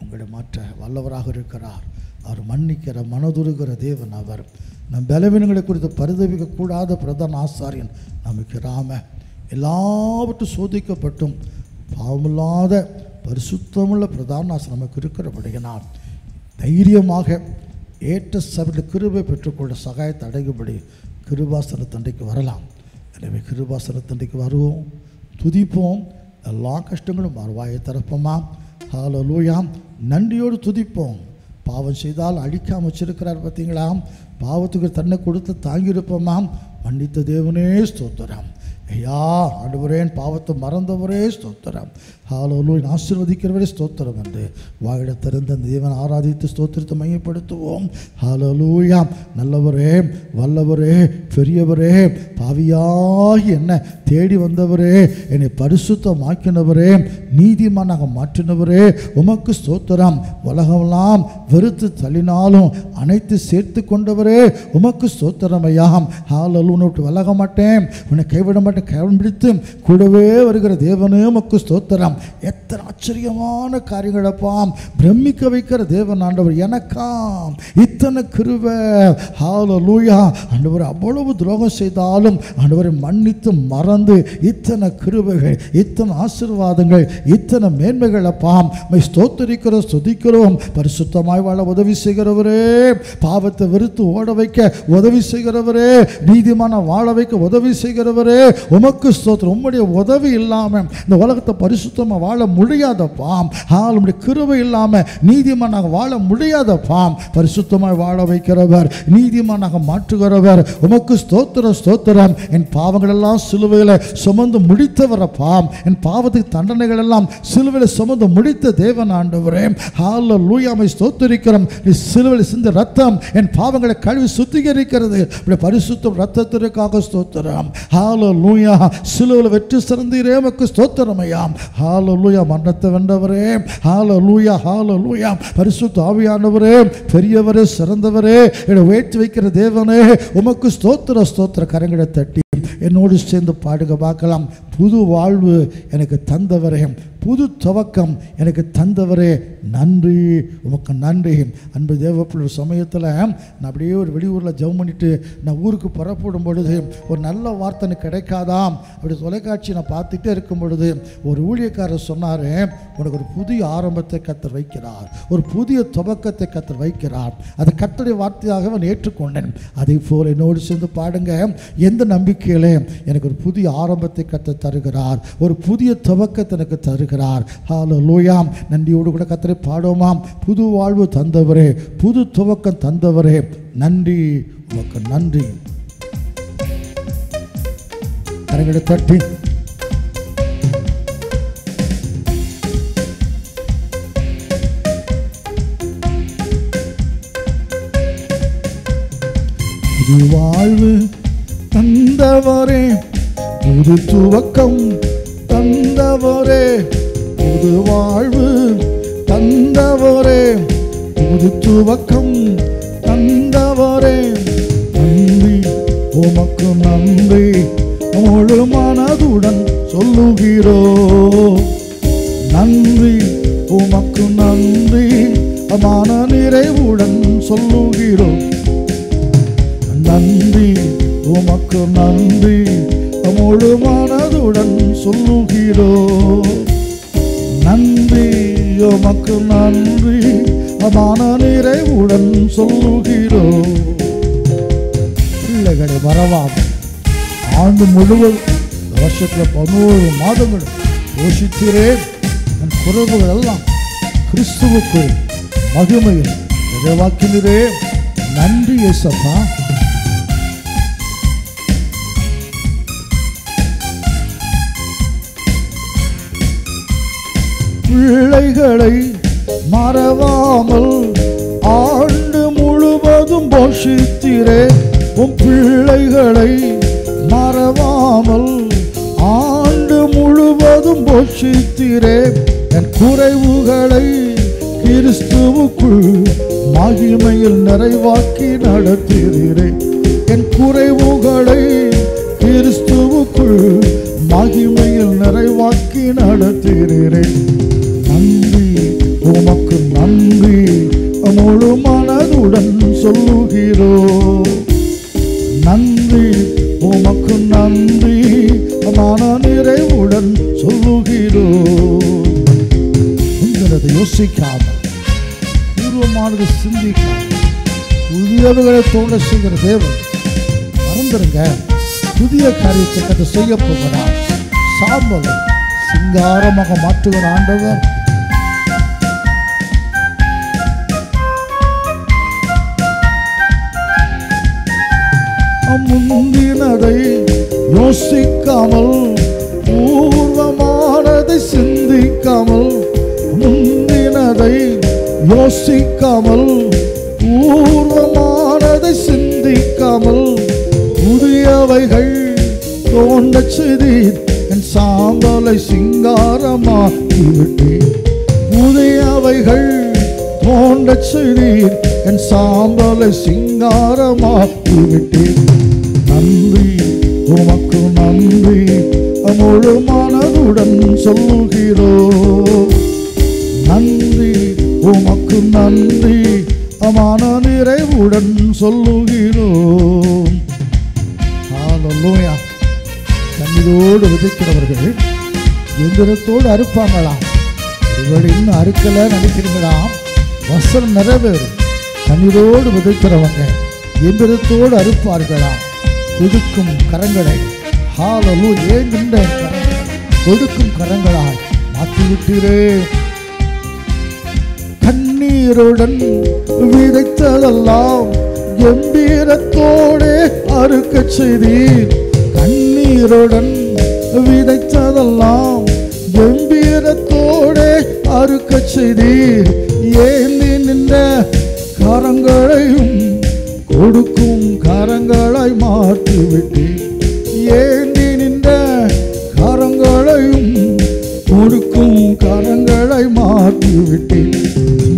உங்களை மாற்ற வல்லவராக இருக்கிறார். அவர் மன்னிக்கிற மனதுருகிற தேவன் அவர். நம் பலவீனங்களை குறித்து பரிதவிக்கக்கூடாத பிரதான ஆசாரியன் நமக்கு ராம. எல்லாவற்றும் சோதிக்கப்பட்டும் பாவமில்லாத பரிசுத்தமுள்ள பிரதான ஆசாரியன் நமக்கு இருக்கிறபடியினால் தைரியமாக ஏற்ற சபையில் கிருபை பெற்றுக்கொள்ள சகாயத்தை அடையும்படி கிருபாசன தண்டைக்கு வரலாம். எனவே கிருபாசன தண்டைக்கு வருவோம், துதிப்போம், எல்லா கஷ்டங்களும் மறுவாயை திறப்போமா. ஹல்லேலூயா. நன்றியோடு துதிப்போம். பாவம் செய்தால் அழிக்காமல் வச்சிருக்கிறார் பார்த்தீங்களா? பாவத்துக்கு தன்னை கொடுத்து தாங்கியிருப்போமாம். மன்னித்த தேவனே ஸ்தோத்திரம். ஐயா ஆண்டவரே பாவத்தை மறந்தவரே ஸ்தோத்திரம், ஹல்லேலூயா ஆசீர்வதிக்கிறவரே ஸ்தோத்திரம் என்று வாயிட திறந்த தேவன் ஆராதித்து ஸ்தோத்திரத்தை மையப்படுத்துவோம். ஹல்லேலூயா. நல்லவரே, வல்லவரே, பெரியவரே, பாவியாகி என்ன தேடி வந்தவரே, என்னை பரிசுத்தமாக்கினவரே, நீதிமானாக மாற்றினவரே, உமக்கு ஸ்தோத்திரம். உலகமெல்லாம் வெறுத்து தள்ளினாலும் அனைத்து சேர்த்து கொண்டவரே, உமக்கு ஸ்தோத்திரம் ஐயா. ஹல்லேலூயா. விட்டு விலக மாட்டேன், உன்னை கைவிட மாட்டேன், கைவிட பிடித்து கூடவே வருகிற தேவனே உமக்கு ஸ்தோத்திரம். எத்தனை ஆச்சரியமான காரியங்களப்பாம், பிரமிக்க வைக்கிற தேவன் ஆண்டவர். எனக்காம் இத்தனை கிருபை. ஹல்லேலூயா. ஆண்டவர் அவ்வளவு துரோகம் செய்தாலும் ஆண்டவரை மன்னித்து மறந்து இத்தனை கிருபைகள், இத்தனை ஆசீர்வாதங்கள், இத்தனை மேன்மைகள் அப்பாம் ஸ்தோத்திரிக்கிறோம், ஸ்துதிக்கிறோம். பரிசுத்தமாய் வாழ உதவி செய்கிறவரே, பாவத்தை வெறுத்து ஓட வைக்க உதவி செய்கிறவரே, நீதிமான வாழ வைக்க உதவி செய்கிறவரே, உமக்கு ஸ்தோத்திரம். உம்முடைய உதவி இல்லாமல் இந்த உலகத்தை பரிசுத்தமாக வாழ முடியாதப்பாம். உம்முடைய கிருபை இல்லாமல் நீதிமானாக வாழ முடியாதப்பாம். பரிசுத்தமாய் வாழ வைக்கிறவர், நீதிமானாக மாற்றுகிறவர், உமக்கு ஸ்தோத்திரம், ஸ்தோத்திரம். என் பாவங்கள் எல்லாம் சிலுவையில் சுமந்து முடித்தவரப்பாம். என் பாவத்துக்கு தண்டனைகள் எல்லாம் சிலுவையில் சுமந்து முடித்த தேவன் ஆண்டவரே. ஹல்லேலூயா. ஸ்தோத்திரிக்கிறோம். நீ சிலுவையில் சிந்த ரத்தம் என் பாவங்களை கழுவி சுத்திகரிக்கிறது. பரிசுத்தம் ரத்தத்திற்காக ஸ்தோத்திரம். ஹல்லேலூயா. சிலுவையில் வெற்றி சிறந்தீரே, உமக்கு ஸ்தோத்திரம் ஐயா. ஹல்லேலூயா. மரணத்தை வென்றவரே, ஹல்லேலூயா, ஹல்லேலூயா. பரிசுத்த ஆவியானவரே, பெரியவரே, சிறந்தவரே, என்னை உயர்த்தி வைக்கிற தேவனே, உமக்கு ஸ்தோத்திர, ஸ்தோத்திர. கரங்களை தட்டி என்னோடு சேர்ந்து பாடுக பார்க்கலாம். புது வாழ்வு எனக்கு தந்தவரே, புது துவக்கம் எனக்கு தந்தவரே, நன்றி, உமக்கு நன்றி. அன்பு தேவப்பிள்ளை சமயத்தில் நான் அப்படியே ஒரு வெளியூரில் ஜெபம் பண்ணிட்டு நான் ஊருக்கு புறப்படும் பொழுது ஒரு நல்ல வார்த்தை எனக்கு கிடைக்காதாம். அப்படி தொலைக்காட்சி நான் பார்த்துட்டே இருக்கும் பொழுது ஒரு ஊழியக்காரர் சொன்னார், உனக்கு ஒரு புதிய ஆரம்பத்தை கர்த்தர் வைக்கிறார், ஒரு புதிய துவக்கத்தை கர்த்தர் வைக்கிறார். அதை கர்த்தருடைய வார்த்தையாக நான் ஏற்றுக்கொண்டேன். அதே போல் என்னோடு சேர்ந்து பாடுங்க. எந்த நம்பிக்கையிலே எனக்கு ஒரு புதிய ஆரம்பத்தை கர்த்தர் தருகிறார், ஒரு புதிய துவக்கத்தை எனக்கு தருகிறார். ஹல்லேலூயா. நன்றியோடு கூட கர்த்தரை பாடுவோமாம். புது வாழ்வு தந்தவரே, புது துவக்கம் தந்தவரே, நன்றி, உமக்கு நன்றி. கரங்களை தட்டி புது வாழ்வு தந்தவரே, புது துவக்கம் தந்தவரே, புது வாழ்வு தந்தவரே, புது துவக்கம் தந்தவரே, நன்றி, உமக்கு நன்றி, முழு மனதுடன் சொல்லுகிறோ. நன்றி, உமக்கு நன்றி, மன நிறைவுடன் சொல்லுகிறோம். நன்றி, உமக்கு நன்றி, முழு மனதுடன் சொல்லுகிறோ. நன்றி, உமக்கு நன்றி, மன நிறைவுடன் சொல்லுகிறோ. பிள்ளைகளை வரவாம் ஆண்டு முழுவதும் வருஷத்தில் 11 மாதங்கள் யோசித்தீரே. என் குறைவுகள் எல்லாம் கிறிஸ்துவுக்கு மகிமையில் நிறைவாக்கினரே. நன்றி இயேசப்பா. பிள்ளைகளை மறவாமல் ஆண்டு முழுவதும் போஷித்தீரே. உன் பிள்ளைகளை மறவாமல் ஆண்டு முழுவதும் போஷித்தீரே. என் குறைவுகளை கிறிஸ்துவுக்குள் மகிமையில் நிறைவாக்கி நடத்தீரே. என் குறைவுகளை கிறிஸ்துவுக்குள் மகிமையில் நிறைவாக்கி நடத்தீரே. நன்றி, உமக்கு நன்றி, முழு மனதுடன் சொல்லுகிறோ. நன்றி, உமக்கு நன்றி, மன நிறைவுடன் சொல்லுகிறோ. உங்களது யோசிக்காமல் பூர்வமானது சிந்திக்காமல் புதியவர்களை தோன்ற செய்கிற தேவன் மறந்துருங்க. புதிய காரியத்தை கற்று செய்ய போகிறார். சாம்பலை சிங்காரமாக மாற்றுகிற ஆண்டவர். முந்தினதை யோசிக்காமல் பூர்வமானதை சிந்திக்காமல் முந்தினதை யோசிக்காமல் பூர்வமானதை சிந்திக்காமல் புதியவைகள் தோன்றச் செய்தீர் என் சாம்பலை சிங்காரமாக்கி விட்டீர் புதியவைகள் தோன்றச் செய்தீர் என் சாம்பலை சிங்காரமாக்கி விட்டீர் நன்றி உமக்கு நன்றி முழு மனதுடன் சொல்கிறோம் நன்றி உமக்கு நன்றி மன நிறைவுடன் சொல்லுகிறோம் ஹல்லேலூயா கண்ணீரோடு விதைக்கிறவர்கள் எந்திரத்தோடு அறுப்பாங்களாம் ஒருவேளை இன்னும் அறுக்கல நினைக்கிறீங்களாம் வசனம் நிறைவேறும் கண்ணீரோடு விதைக்கிறவங்க எந்திரத்தோடு அறுப்பார்களாம் கொடுக்கும் கரங்களை ஹல்லேலூயா ஏங்கின்ற கொடுக்கும் கரங்களாய் மாற்றிவிட்டீரே கண்ணீருடன் விதைத்ததெல்லாம் கம்பீரத்தோடே அறுக்கச் செய்தீர் கண்ணீருடன் விதைத்ததெல்லாம் கம்பீரத்தோடே அறுக்கச் செய்தீர் ஏந்தி நின்ற கரங்களையும் கொடுக்கும் கரங்களாய் மாற்றிவிட்டீர் ஏந்தி நின்ற கரங்களையும் கொடுக்கும் கரங்களை மாற்றிவிட்டேன்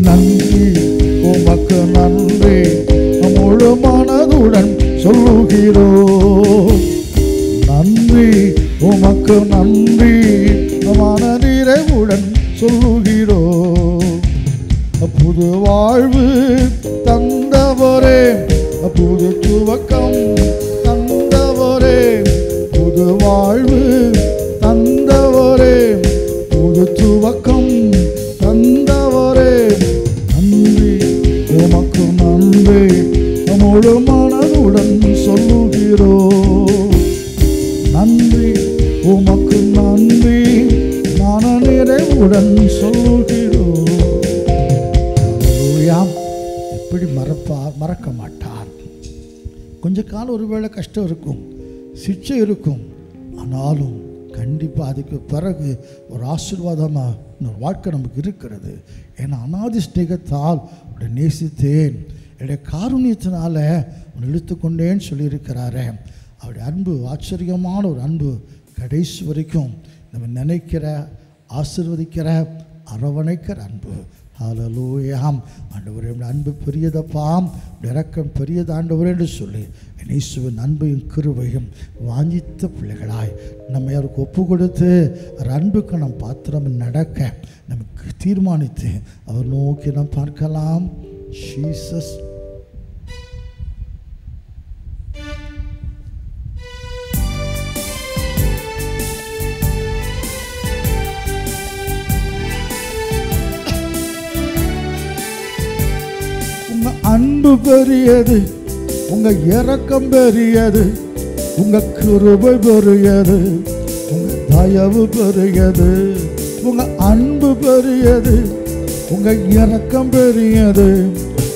நன்றி உமக்கு நன்றி முழு மனதுடன் சொல்லுகிறோம் நன்றி உமக்கு நன்றி மன நிறைவுடன் சொல்லுகிறோம் புது வாழ்வு தந்தவரே புது துவக்கம் தந்தவரே புது வாழ்வு தந்தவரே புது துவக்கம் தந்தவரே நன்றி உமக்கு நன்றி முழு மனதுடன் சொல்லுகிறோம் நன்றி உமக்கு நன்றி மன நிறைவுடன் சொல்லுகிறோம் எப்படி மறக்க மாட்டார் கொஞ்ச காலம் ஒருவேளை கஷ்டம் இருக்கும் சிக்ஷை இருக்கும் ஆனாலும் கண்டிப்பாக அதுக்கு பிறகு ஒரு ஆசீர்வாதமாக ஒரு வாழ்க்கை நமக்கு இருக்கிறது ஏன்னா அநாதி ஸ்நேகத்தால் உடைய நேசித்தேன் என்னுடைய காருண்யத்தினால உன்னை இழுத்துக்கொண்டேன்னு சொல்லியிருக்கிறாரே அவருடைய அன்பு ஆச்சரியமான ஒரு அன்பு கடைசி வரைக்கும் நம்ம நினைக்கிற ஆசீர்வதிக்கிற அரவணைக்கிற அன்பு ஹல்லேலூயாம் ஆண்டவரே அன்பு பெரியதப்பாம் இரக்கம் பெரியது ஆண்டவரே என்று சொல்லி இயேசுவின் அன்பையும் கிருபையும் வாஞ்சித்த பிள்ளைகளாய் நம்ம யாருக்கு ஒப்பு கொடுத்து அவர் அன்புக்கு நம் பாத்திரம் நடக்க நமக்கு தீர்மானித்து அவர் நோக்கி நாம் பார்க்கலாம் ஜீசஸ் அன்பு பெரியது உங்க இரக்கம் பெரியது உங்க கிருபை பெரியது உங்க தயவு பெரியது உங்க அன்பு பெரியது உங்க இரக்கம் பெரியது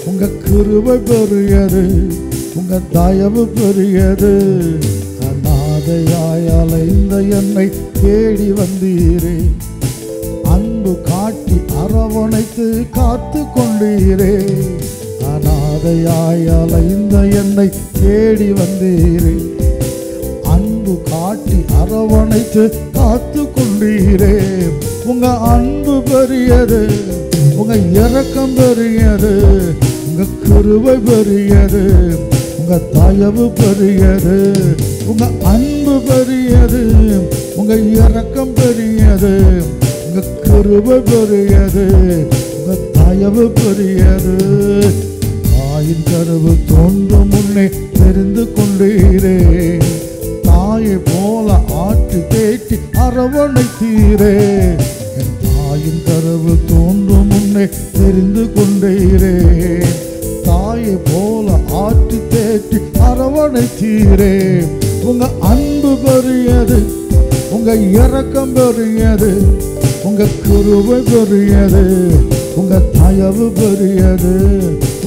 உங்க கிருபை பெரியது உங்க தயவு பெரியது அநாதையாய் அலைந்த என்னை தேடி வந்தீரே அன்பு காட்டி அரவணைத்து காத்து கொண்டீரே அநாதையாய் அலைந்த என்னை தேடி வந்தீரே அன்பு காட்டி அரவணைத்து காத்து கொண்டீரே உங்க அன்பு பெரியது உங்க இரக்கம் பெரியது உங்க கிருபை பெரியது உங்க தயவு பெரியது உங்க அன்பு பெரியது உங்க இரக்கம் பெரியது உங்க கிருபை பெரியது உங்க தயவு பெரியது தாயின் கருவு தோன்றும் முன்னே தெரிந்து கொண்டீரே தாயை போல ஆற்றி தேற்றி அரவணைத்தீரே என் தாயின் கருவு தோன்றும் முன்னே தெரிந்து கொண்டீரே தாயை போல ஆற்றி தேற்றி அரவணைத்தீரே உங்க அன்பு பெரியது உங்க இரக்கம் பெரியது உங்க கிருபை பெரியது உங்க தயவு பெரியது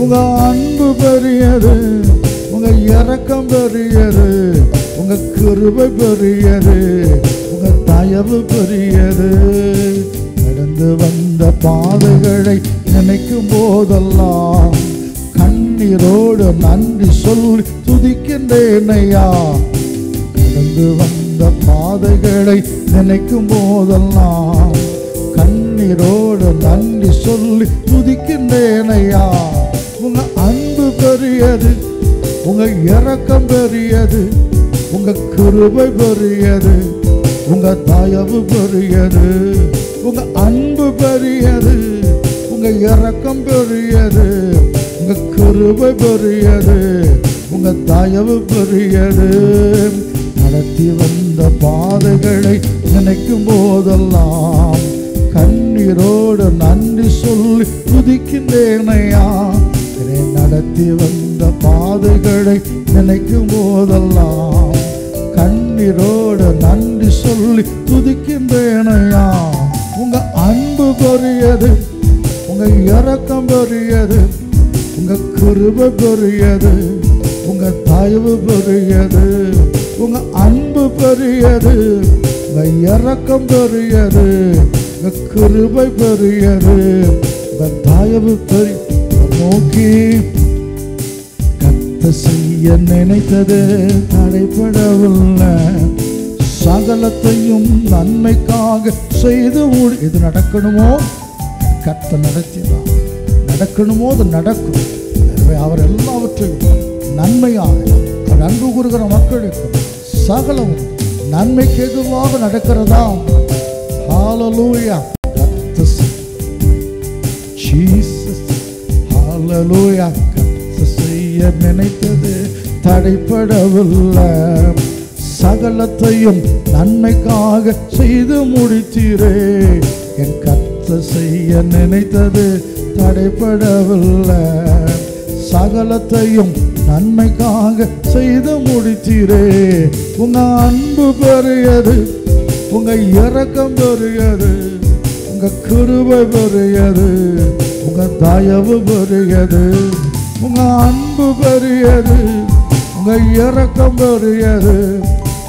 உங்க அன்பு பெரியது உங்க இரக்கம் பெரியது உங்க உங்க கிருபை பெரியது, உங்க தயவு பெரியது. நடந்து வந்த பாதைகளை நினைக்கும் போதெல்லாம் கண்ணீரோடு நன்றி சொல்லி துதிக்கின்றேன் ஐயா. நடந்து வந்த பாதைகளை நினைக்கும் போதெல்லாம் கண்ணீரோடு நன்றி சொல்லி துதிக்கின்றேன் ஐயா. உங்க அன்பு பெரியது, உங்க இரக்கம் பெரியது, உங்க கிருபை பெரியது, உங்க தயவு பெரியது. உங்க அன்பு பெரியது, உங்க இரக்கம் பெரியது, உங்க கிருபை பெரியது, உங்க தயவு பெரியது. நடத்தி வந்த பாதைகளை நினைக்கும் போதெல்லாம் கண்ணீரோடு நன்றி சொல்லி துதிக்கின்றேன் ஐயா. நடத்தி வந்த பாதைகளை நினைக்கும் போதெல்லாம் கண்ணீரோடு நன்றி சொல்லி துதிக்கின்றேன் ஐயா. உங்க அன்பு பெரியது, உங்க இரக்கம் பெரியது, உங்க கிருபை பெரியது, உங்க தயவு பெரியது. உங்க அன்பு பெரியது, உங்க இரக்கம் பெரியது, உங்க கிருபை பெரியது, உங்க தயவு பெரிய. நோக்கி கத்த செய்ய நினைத்தது தடைபடவில்லை, சகலத்தையும் நன்மைக்காக செய்து இது நடக்கணுமோ கத்த நடத்திதான், நடக்கணுமோ அது நடக்கும். எனவே அவர் எல்லாவற்றையும் நன்மையாக, அவர் அன்பு கூறுகிற மக்களுக்கு சகலம் நன்மைக்கு எதுவாக நடக்கிறதா. ஹல்லேலூயா. ஜீசஸ் ஹல்லேலூயா. கத்த செய்ய நினைத்தது தடைபடவில்லை, சகலத்தையும் நன்மைக்காக செய்து முடித்தீரே. என் கத்த செய்ய நினைத்தது தடைபடவில்லை, சகலத்தையும் நன்மைக்காக செய்து முடித்தீரே. உங்க அன்பு பெரியது, உங்க இரக்கம் பெரியது, உங்க கிருபை பெரியது, உங்க தயவு பெரியது. உங்க அன்பு பெரியது, உங்க இரக்கம் பெரியது,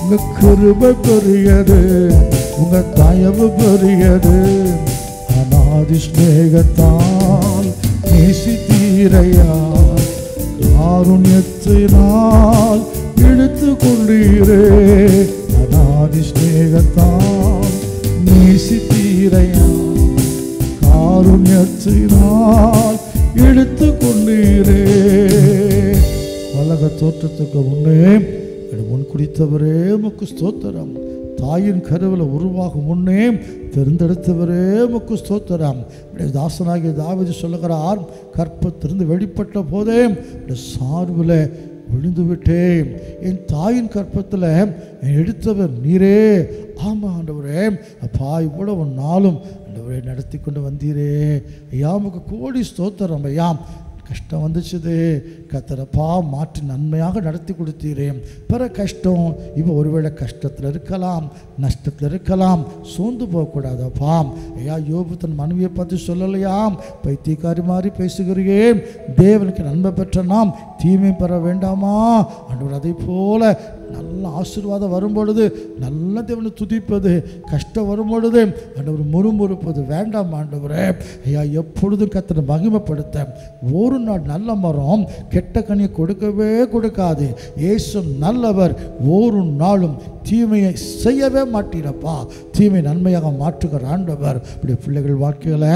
உங்க கிருபை பெரியது, உங்க தயவு பெரியது. அநாதி ஸ்நேகத்தால் நேசித்தீரையா, காருண்யத்தினால் இழுத்து கொண்டீரே. அநாதி ஸ்நேகத்தால் நேசித்தீரையா, காருண்யத்தினால் இழுத்து கொண்டீரே. உலக தோற்றத்துக்கு முன்னே முன் குறித்தவரே உமக்கு ஸ்தோத்திரம். தாயின் கருவில் உருவாகும் முன்னே தெரிந்தெடுத்தவரே உமக்கு ஸ்தோத்திரம். தாசனாகிய தாவீது சொல்லுகிறார், கற்பத்திலிருந்து வெளிப்பட்ட போதே சார்பில் விழுந்து விட்டேன், என் தாயின் கற்பத்தில் எடுத்தவர் நீரே. ஆமாம் ஆண்டவரே, அப்பா இவ்வளவு நாளும் ஆண்டவரே நடத்தி கொண்டு வந்தீரே ஐயா, உமக்கு கோடி ஸ்தோத்திரம் ஐயா. கஷ்டம் வந்துச்சுது, கத்தரப்பா மாற்றி நன்மையாக நடத்தி கொடுத்தீரே. பிற கஷ்டம் இப்போ ஒருவேளை கஷ்டத்தில் இருக்கலாம், நஷ்டத்தில் இருக்கலாம், சோர்ந்து போகக்கூடாதப்பா ஐயா. யோபு தன் மனைவியை பற்றி சொல்லலையாம், பைத்தியக்காரி மாதிரி பேசுகிறீயே, தேவனுக்கு நன்மை பெற்ற நாம் தீமை பெற வேண்டாமா ஆண்டவர். அதை போல நல்ல ஆசீர்வாதம் வரும்பொழுது நல்ல தேவனை துதிப்பது, கஷ்டம் வரும்பொழுது ஆண்டவர் முறுமுறுப்பது வேண்டாம் ஆண்டவரே ஐயா. எப்பொழுதும் கர்த்தரை மகிமைப்படுத்த ஒரு நாள் நல்ல மரம் கெட்ட கனியை கொடுக்கவே கொடுக்காது. இயேசு நல்லவர், ஒரு நாளும் தீமையை செய்யவே மாட்டீரப்பா. தீமை நன்மையாக மாற்றுகிற ஆண்டவர். இப்படி பிள்ளைகள் வாழ்க்கையில்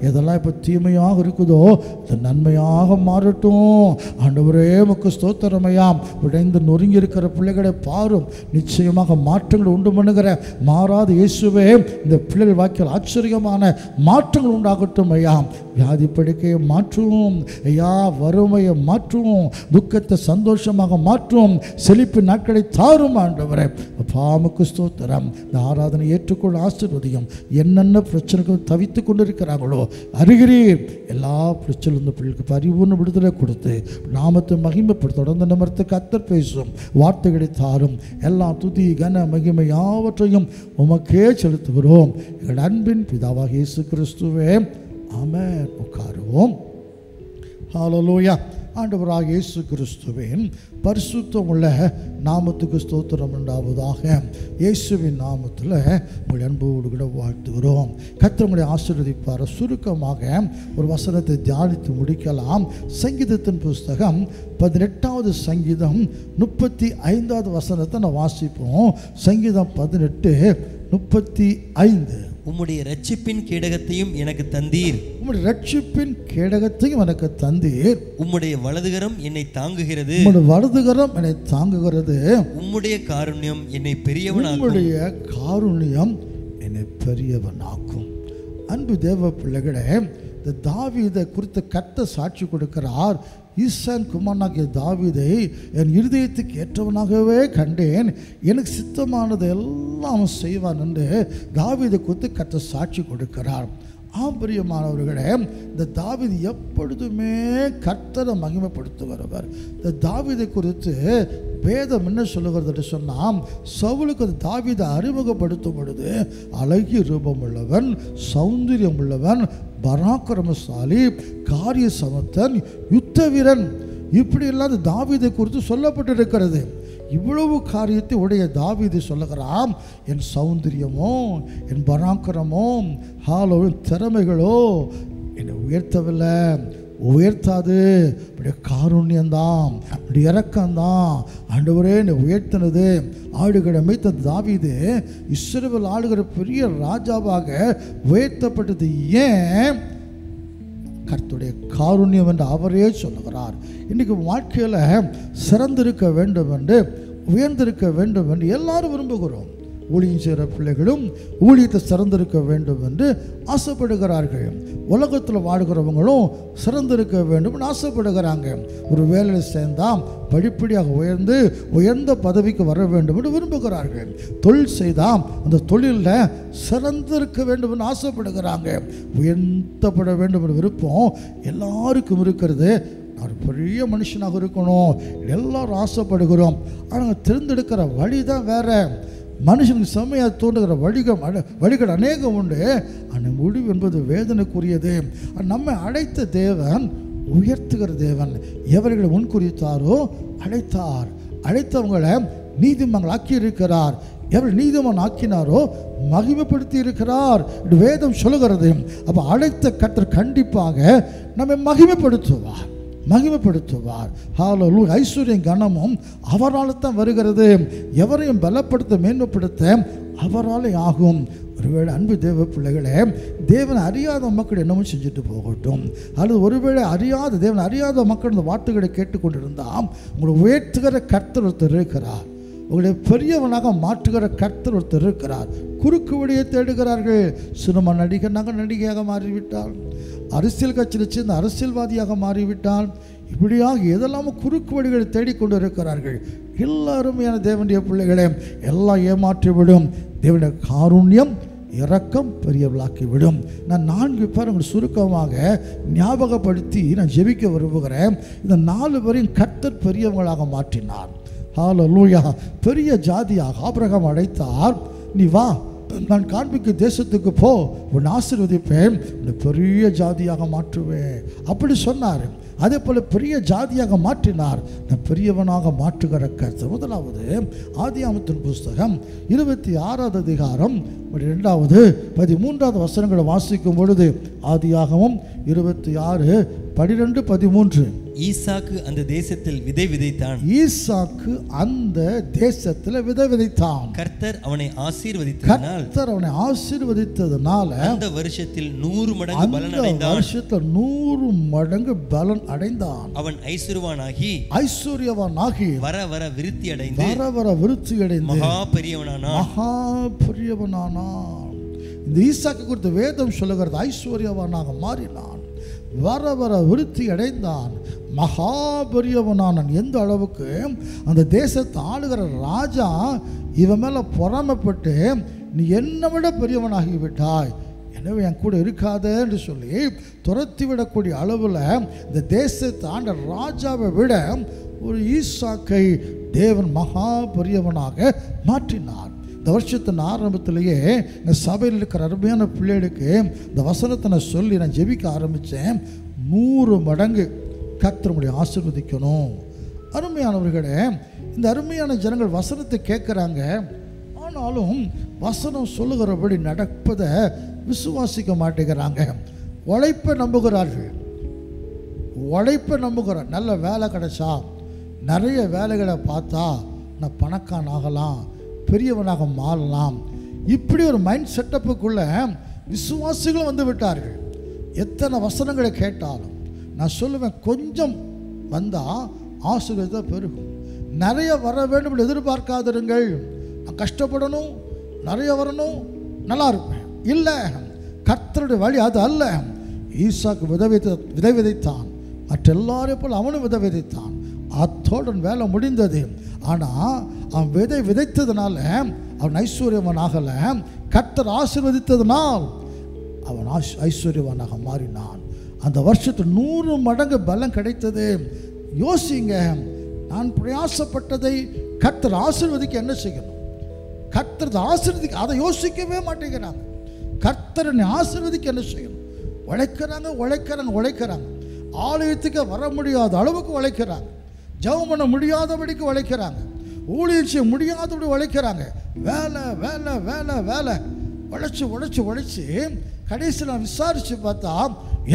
எதெல்லாம் இப்போ தீமையாக இருக்குதோ அது நன்மையாக மாறட்டும் ஆண்டவரே. உமக்கு ஸ்தோத்திரமையாம். உடைந்து நொறுங்கி இருக்கிற பிள்ளைகளை பாரும், நிச்சயமாக மாற்றங்கள் உண்டு பண்ணுகிற மாறாத இயேசுவே, இந்த பிள்ளைகள் வாழ்க்கையில் ஆச்சரியமான மாற்றங்கள் உண்டாகட்டும் ஐயாம். வியாதி படுக்கையை மாற்றுவோம் ஐயா, வறுமையை மாற்றுவோம், துக்கத்தை சந்தோஷமாக மாற்றுவோம், செழிப்பு நாட்களை தாரும் ஆண்டவரே. பாமுக்கு ஸ்தோத்திரம். இந்த ஆராதனை ஏற்றுக்கொள்ள ஆசீர்வதியும். என்னென்ன பிரச்சனைகள் தவித்து கொண்டிருக்கிறாங்களோ அறிகிறீர். எல்லா பிரச்சனையும் இந்த பிள்ளைக்கு பரிபூர்ண விடுதலை கொடுத்து நாமத்தை மகிமைப்படுத்த தொடர்ந்து நிமிர்த்து கர்த்தர் பேசும் வார்த்தைகளை தாரும். எல்லா துதி கன மகிமை யாவற்றையும் உமக்கே செலுத்துகிறோம் எங்கள் அன்பின் பிதாவாக இயேசு கிறிஸ்துவே, ஆமென். உட்காருவோம். ஹல்லேலூயா. ஆண்டவராகிய இயேசு கிறிஸ்துவின் பரிசுத்தமுள்ள நாமத்துக்கு ஸ்தோத்திரம் உண்டாவதாக. இயேசுவின் நாமத்தில் உங்கள் அன்போடு கூட வாழ்த்துகிறோம். கர்த்தர் உங்களை ஆசீர்வதிப்பார். சுருக்கமாக ஒரு வசனத்தை தியானித்து முடிக்கலாம். சங்கீதத்தின் புஸ்தகம் 18வது சங்கீதம் 35வது வசனத்தை நான் வாசிப்போம். சங்கீதம் 18:35. உம்முடைய இரட்சிப்பின் கேடகத்தையும் எனக்கு தந்தீர். உம்முடைய இரட்சிப்பின் கேடகத்தையும் எனக்கு தந்தீர். உம்முடைய வலதுகரம் என்னை தாங்குகிறது. உம்முடைய வலதுகரம் என்னை தாங்குகிறது. உம்முடைய காருண்யம் என்னை பெரியவனாக்கும். உம்முடைய காருண்யம் என்னை பெரியவனாக்கும். அன்பு தேவ பிள்ளைகளே, இந்த தாவீதை குறித்து கர்த்தர் சாட்சி கொடுக்கிறார். ஈசான் குமாரனாகிய தாவீதை என் இருதயத்துக்கு ஏற்றவனாகவே கண்டேன், எனக்கு சித்தமானது எல்லாம் அவன் செய்வான் என்று தாவீதை குறித்து கர்த்தர் சாட்சி கொடுக்கிறார். பிரியமானவர்களே, இந்த தாவீது எப்பொழுதுமே கர்த்தரை மகிமைப்படுத்துகிறவர். இந்த தாவீதை குறித்து வேதம் என்ன சொல்லுகிறது என்று சொன்னால், சவுலுக்கு அந்த தாவீதை அறிமுகப்படுத்தும் பொழுது அழகிய ரூபம் உள்ளவன், சௌந்தரியம் உள்ளவன், பராக்கிரமசாலி, காரிய சமர்த்தன், யுத்த வீரன், இப்படியெல்லாம் அந்த தாவீதை குறித்து சொல்லப்பட்டிருக்கிறது. இவ்வளவு காரியத்தை உடைய தாவீது சொல்லுகிறான், என் சௌந்தரியமோ, என் பராக்கிரமோ, ஹாலோ, திறமைகளோ என்னை உயர்த்தவில்லை, உயர்த்தாது, இப்படி காருண்யம்தான், இப்படி இறக்கம்தான் ஆண்டவரே என்னை உயர்த்தினது. ஆடுகளை மேய்த்த தாவீது இஸ்ரவேல் ஆளுகிற பெரிய ராஜாவாக உயர்த்தப்பட்டது ஏன்? கர்த்தருடைய காருண்யம் என்று அவரே சொல்லுகிறார். இன்றைக்கு வாழ்க்கையில் சிறந்திருக்க வேண்டும் என்று, உயர்ந்திருக்க வேண்டும் என்று எல்லாரும் விரும்புகிறோம். ஊழியம் செய்கிற பிள்ளைகளும் ஊழியத்தை சிறந்திருக்க வேண்டும் என்று ஆசைப்படுகிறார்கள். உலகத்தில் வாழ்கிறவங்களும் சிறந்திருக்க வேண்டும் என்று ஆசைப்படுகிறாங்க. ஒரு வேலையில் சேர்ந்தால் படிப்படியாக உயர்ந்த பதவிக்கு வர வேண்டும் என்று விரும்புகிறார்கள். தொழில் செய்தால் அந்த தொழிலில் சிறந்திருக்க வேண்டும் என்று ஆசைப்படுகிறாங்க. உயர்த்தப்பட வேண்டும் என்று விருப்பம் எல்லாருக்கும் இருக்கிறது. நான் பெரிய மனுஷனாக இருக்கணும் எல்லாரும் ஆசைப்படுகிறோம். ஆனால் தேர்ந்தெடுக்கிற வழி தான் வேற. மனுஷனுக்கு செம்மையாக தோன்றுகிற வழிகள் அநேகம் உண்டு. அந்த முடிவு என்பது வேதனைக்குரியது. நம்மை அழைத்த தேவன் உயர்த்துகிற தேவன். எவர்களை முன்குறித்தாரோ அழைத்தார். அழைத்தவங்களை நீதிமன்றம் ஆக்கி இருக்கிறார். எவர் நீதிமன்றம் ஆக்கினாரோ மகிமைப்படுத்தி இருக்கிறார். வேதம் சொல்லுகிறது. அப்போ அழைத்த கர்த்தர் கண்டிப்பாக நம்மை மகிமைப்படுத்துவார். ஹல்லேலூயா. ஐஸ்வர்யம் கனமும் அவரால் தான் வருகிறது. எவரையும் பலப்படுத்த மேன்மைப்படுத்த அவரால் ஆகும். ஒருவேளை அன்பு தேவ பிள்ளைகளே, தேவனை அறியாத மக்கள் என்னமோ செஞ்சுட்டு போகட்டும். அல்லது ஒருவேளை தேவனை அறியாத மக்கள் இந்த வார்த்தைகளை கேட்டுக்கொண்டிருந்தால், உங்களை உயர்த்துகிற கர்த்தர் ஒருத்தர் இருக்கிறார். உங்களை பெரியவனாக மாற்றுகிற கர்த்தர் ஒருத்தர் இருக்கிறார். குறுக்கு வழியை தேடுகிறார்கள். சினிமா நடிகையாக மாறிவிட்டால், அரசியல் கட்சியில் சேர்ந்த அரசியல்வாதியாக மாறிவிட்டால், இப்படியாக எதெல்லாமோ குறுக்கு வழிகளை தேடிக்கொண்டு இருக்கிறார்கள். எல்லாரும் என தேவனுடைய பிள்ளைகளே, எல்லாம் ஏமாற்றிவிடும். தேவனுடைய காருண்யம் இரக்கம் பெரியவளாக்கிவிடும். நான் 4 பேர் உங்களுக்கு சுருக்கமாக ஞாபகப்படுத்தி நான் ஜெபிக்க விரும்புகிறேன். இந்த 4 பேரையும் கர்த்தர் பெரியவங்களாக மாற்றினார். ஹல்லேலூயா. பெரிய ஜாதியாக ஆபிரகாம் அழைத்தார். நீ வா, நான் காண்பிக்க தேசத்துக்கு போ, உன் ஆசீர்வதிப்பேன், உன்னை பெரிய ஜாதியாக மாற்றுவேன் அப்படி சொன்னார். அதே போல பெரிய ஜாதியாக மாற்றினார். நான் பெரியவனாக மாற்றுகிற கர்த்தர். முதலாவது ஆதியாகமத்தின் புஸ்தகம் 26வது அதிகாரம் 2வது 13வது வசனங்களை வாசிக்கும் பொழுது, ஆதியாகமம் 26:12-13. ஈசாக்கு அந்த தேசத்தில் விதை விதைத்தான். ஈசாக்கு அந்த தேசத்தில் விதை விதைத்தான். கர்த்தர் அவனை ஆசீர்வதித்ததனால அந்த வருஷத்தில் 100 மடங்கு பலன் அடைந்தான். வருஷத்தில் 100 மடங்கு பலன் அடைந்தான். அவன் ஐஸ்வர்யவானாகி வர வர விருத்தி அடைந்து மகா பெரியவனானான். இந்த ஈசாக்கு குறித்து வேதம் சொல்லுகிறது, ஐஸ்வர்யவானாக மாறினான், வர வர விருத்தி அடைந்தான், மகா பெரியவனானான். எந்த அளவுக்கு அந்த தேசத்தை ஆளுகிற ராஜா இவன் மேல பொறாமைப்பட்டு, நீ என்னை விட பெரியவனாகிவிட்டாய், எனவே என் கூட இருக்காத என்று சொல்லி துரத்தி விடக்கூடிய அளவில் இந்த தேசத்தை ஆண்ட ராஜாவை விட ஒரு ஈசாக்கை தேவன் மகா பெரியவனாக மாற்றினார். இந்த வருஷத்தின் ஆரம்பத்திலேயே இந்த சபையில் இருக்கிற அருமையான பிள்ளைகளுக்கு இந்த வசனத்தை நான் சொல்லி நான் ஜெபிக்க ஆரம்பித்தேன். 100 மடங்கு கர்த்தர் உங்களை ஆசீர்வதிக்கணும். அருமையானவர்களே, இந்த அருமையான ஜனங்கள் வசனத்தை கேட்குறாங்க, ஆனாலும் வசனம் சொல்லுகிறபடி நடப்பதை விசுவாசிக்க மாட்டேங்கிறாங்க. உழைப்பை நம்புகிறார்கள், உழைப்பை நம்புகிறார். நல்ல வேலை கிடைச்சா, நிறைய வேலைகளை பார்த்தா நான் பணக்காரன் ஆகலாம், பெரியவனாக மாறலாம், இப்படி ஒரு மைண்ட் செட்டப்புக்குள்ள விசுவாசிகளும் வந்து விட்டார்கள். எத்தனை வசனங்களை கேட்டாலும் நான் சொல்லுவேன், கொஞ்சம் வந்தால் ஆசீர்வாதத்தை பெருகும். நிறைய வர வேண்டும் என்று எதிர்பார்க்காதிருங்கள். நான் கஷ்டப்படணும், நிறைய வரணும், நல்லா இருப்பேன். இல்லை, கர்த்தருடைய வழி அது அல்ல. ஈசாக்கு விதை விதைத்தான், மற்ற எல்லாரையும் போல் அவனும் விதை விதைத்தான். அத்தோடன் வேலை முடிந்தது. ஆனால் அவன் விதை விதைத்ததுனால அவன் ஐஸ்வர்யவன் ஆகலை. கர்த்தர் ஆசீர்வதித்ததுனால் அவன் ஐஸ்வர்யவனாக மாறினான். அந்த வருஷத்துக்கு 100 மடங்கு பலம் கிடைத்தது. யோசிங்க, நான் பிரயாசப்பட்டதை கர்த்தர் ஆசீர்வதிக்க என்ன செய்யணும்? கர்த்தர் ஆசீர்வதிக்க அதை யோசிக்கவே மாட்டேங்கிறாங்க. கர்த்தரை ஆசீர்வதிக்க என்ன செய்யணும்? உழைக்கிறாங்க உழைக்கிறாங்க உழைக்கிறாங்க. ஆலயத்துக்கு வர முடியாத அளவுக்கு உழைக்கிறாங்க, ஜெபம் பண்ண முடியாதபடிக்கு உழைக்கிறாங்க, ஊழியம் செய்ய முடியாதபடி உழைக்கிறாங்க. வேலை வேலை வேலை வேலை உழைச்சி உழைச்சி உழைச்சி கடைசியில் நான் விசாரித்து பார்த்தா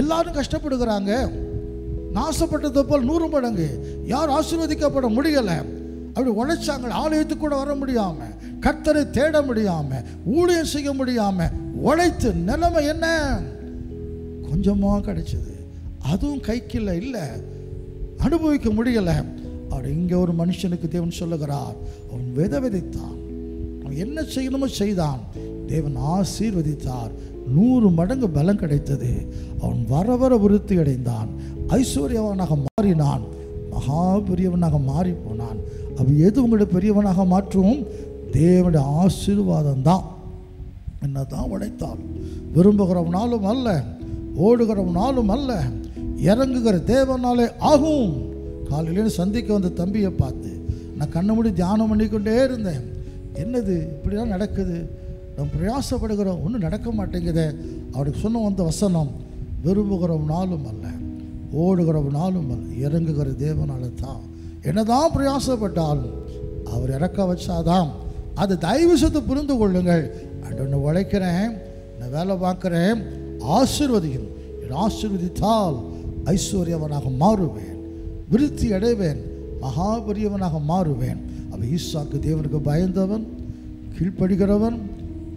எல்லாரும் கஷ்டப்படுகிறாங்க. நாசப்பட்டதை போல் 100 மடங்கு. யார் ஆசீர்வதிக்கப்பட முடியலை. அப்படி உழைச்சாங்க, ஆலயத்துக்கு கூட வர முடியாமல், கர்த்தரை தேட முடியாமல், ஊழியம் செய்ய முடியாமல் உழைத்து நிலைமை என்ன? கொஞ்சமாக கிடைச்சது, அதுவும் கைக்கில்ல, இல்லை அனுபவிக்க முடியலை. அப்படி இங்கே ஒரு மனுஷனுக்கு தேவன் சொல்லுகிறார், அவன் விதை விதைத்தான், அவன் என்ன செய்யணுமோ செய்தான், தேவன் ஆசீர்வதித்தார், 100 மடங்கு பலம் கிடைத்தது. அவன் வர வர விருத்தி அடைந்தான், ஐஸ்வர்யவனாக மாறினான், மகா பெரியவனாக மாறி போனான். அப்போ எது உங்களுடைய பெரியவனாக மாற்றும்? தேவனுடைய ஆசீர்வாதம் தான். என்ன தான் உழைத்தாலும், விரும்புகிறவனாலும் அல்ல, ஓடுகிறவனாலும் அல்ல, இறங்குகிற தேவனாலே ஆகும். காலையிலேருந்து சந்திக்க வந்த தம்பியை பார்த்து நான் கண்ணை மூடி தியானம் பண்ணிக்கொண்டே இருந்தேன். என்னது இப்படிலாம் நடக்குது, நம்ம பிரயாசப்படுகிறோம், ஒன்றும் நடக்க மாட்டேங்குதே. அவருக்கு சொன்ன வந்த வசனம், விரும்புகிறவனாலும் அல்ல, ஓடுகிறவனாலும் அல்ல, இறங்குகிற தேவனால தான். என்னதான் பிரயாசப்பட்டாலும் அவர் இறக்க வச்சாதான். அதை தயவு செய்து புரிந்து கொள்ளுங்கள். அன்று உழைக்கிறேன், நான் வேலை பார்க்குறேன், ஆசீர்வதிக்கும், ஆசீர்வதித்தால் ஐஸ்வர்யவனாக மாறுவேன், விருத்தி அடைவேன், மகாபெரியவனாக மாறுவேன். அவன் ஈசாக்கு தேவனுக்கு பயந்தவன், கீழ்ப்படுகிறவன்,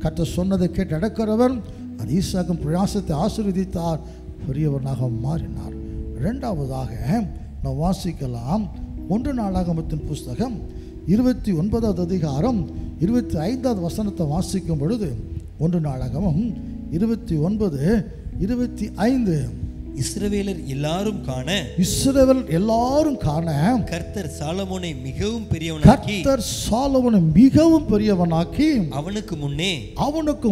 கர்த்தர் சொன்னதை கேட்டு நடக்கிறவன். அந்த ஈசாக்கும் பிரயாசத்தை ஆசீர்வதித்தார், பெரியவனாக மாறினார். இரண்டாவதாக நாம் வாசிக்கலாம் 1 நாளாகமத்தின் புஸ்தகம் 29வது அதிகாரம் 25வது வசனத்தை வாசிக்கும் பொழுது, 1 நாளாகமம் 29:25. இஸ்ரவேலர் எல்லாரும் காண, இஸ்ரவேல் எல்லாரும் காண, கர்த்தர் சாலமோனை மிகவும் பெரியவனாக்கி, கர்த்தர் சாலமோனை மிகவும் பெரியவனாக்கி, அவனுக்கு